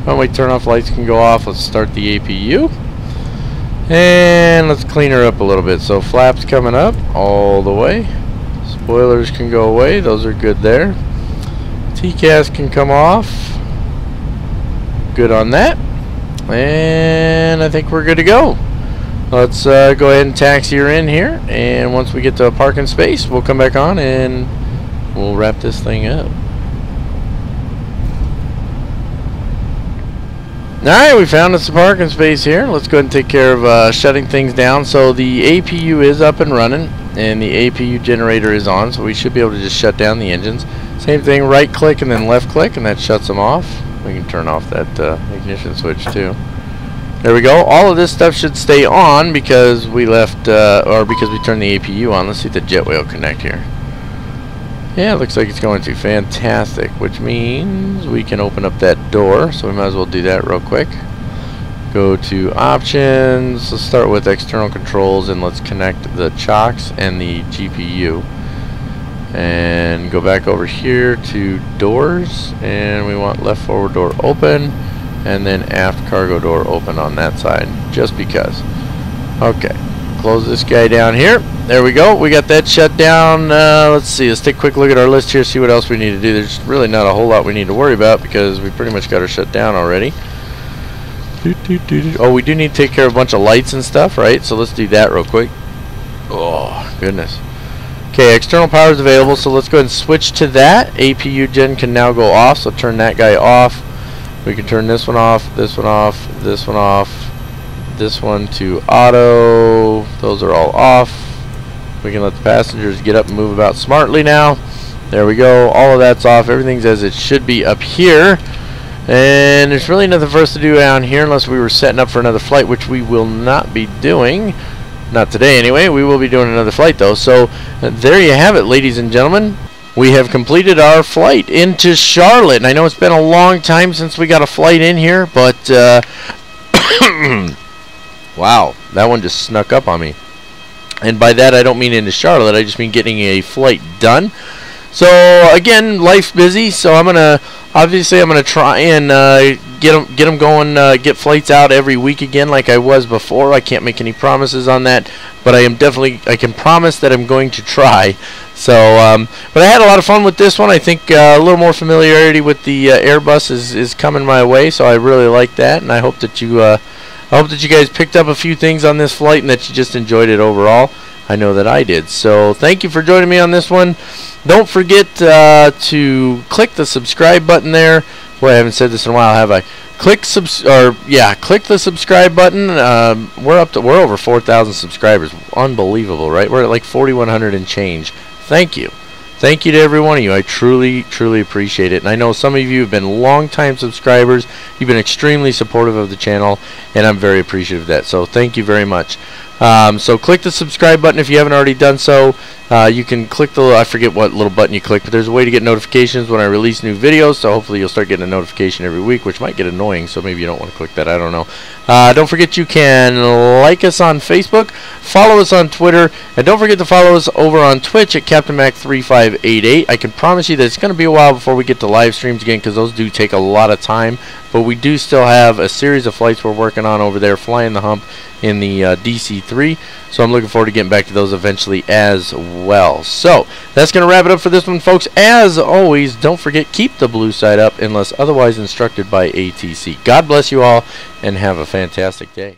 When we turn off lights can go off. Let's start the APU. And let's clean her up a little bit. So flaps coming up all the way. Spoilers can go away. Those are good there. TCAS can come off. Good on that. And I think we're good to go. Let's go ahead and taxi her in here, and once we get to a parking space, we'll come back on and we'll wrap this thing up. Alright, we found us a parking space here. Let's go ahead and take care of shutting things down. So the APU is up and running, and the APU generator is on, so we should be able to just shut down the engines. Same thing, right click and then left click, and that shuts them off. We can turn off that ignition switch too. There we go. All of this stuff should stay on because we left, or because we turned the APU on. Let's see if the jetway will connect here. Yeah, it looks like it's going to. Fantastic. Which means we can open up that door. So we might as well do that real quick. Go to options. Let's start with external controls and let's connect the chocks and the GPU. And go back over here to doors. And we want left forward door open. And then aft cargo door open on that side, just because. Okay, close this guy down here. There we go. We got that shut down. Let's see. Let's take a quick look at our list here, see what else we need to do. There's really not a whole lot we need to worry about because we pretty much got her shut down already. Oh, we do need to take care of a bunch of lights and stuff, right? So let's do that real quick. Oh, goodness. Okay, external power is available, so let's go ahead and switch to that. APU gen can now go off, so turn that guy off. We can turn this one off, this one off, this one off, this one to auto. Those are all off. We can let the passengers get up and move about smartly now. There we go. All of that's off. Everything's as it should be up here. And there's really nothing for us to do down here unless we were setting up for another flight, which we will not be doing. Not today anyway. We will be doing another flight though. So there you have it, ladies and gentlemen. We have completed our flight into Charlotte. And I know it's been a long time since we got a flight in here, but wow, that one just snuck up on me. And by that I don't mean into Charlotte, I just mean getting a flight done. So again, life's busy, so I'm gonna try and get them going, get flights out every week again like I was before. I can't make any promises on that, but I can promise that I'm going to try. So, but I had a lot of fun with this one. I think a little more familiarity with the Airbus is coming my way, so I really like that, and I hope that you guys picked up a few things on this flight and that you just enjoyed it overall. I know that I did. So thank you for joining me on this one. Don't forget to click the subscribe button there. Boy, I haven't said this in a while, have I? Click the subscribe button. We're over 4,000 subscribers. Unbelievable, right? We're at like 4,100 and change. Thank you. Thank you to every one of you. I truly, truly appreciate it. And I know some of you have been long-time subscribers. You've been extremely supportive of the channel, and I'm very appreciative of that. So thank you very much. So click the subscribe button if you haven't already done so. You can click the, I forget what little button you click, but there's a way to get notifications when I release new videos, so hopefully you'll start getting a notification every week, which might get annoying, so maybe you don't want to click that, I don't know. Don't forget you can like us on Facebook, follow us on Twitter, and don't forget to follow us over on Twitch at CaptainMac3588. I can promise you that it's going to be a while before we get to live streams again, because those do take a lot of time, but we do still have a series of flights we're working on over there, flying the hump in the DC-3, so I'm looking forward to getting back to those eventually as well. So that's going to wrap it up for this one, folks. As always, don't forget, keep the blue side up unless otherwise instructed by ATC. God bless you all and have a fantastic day.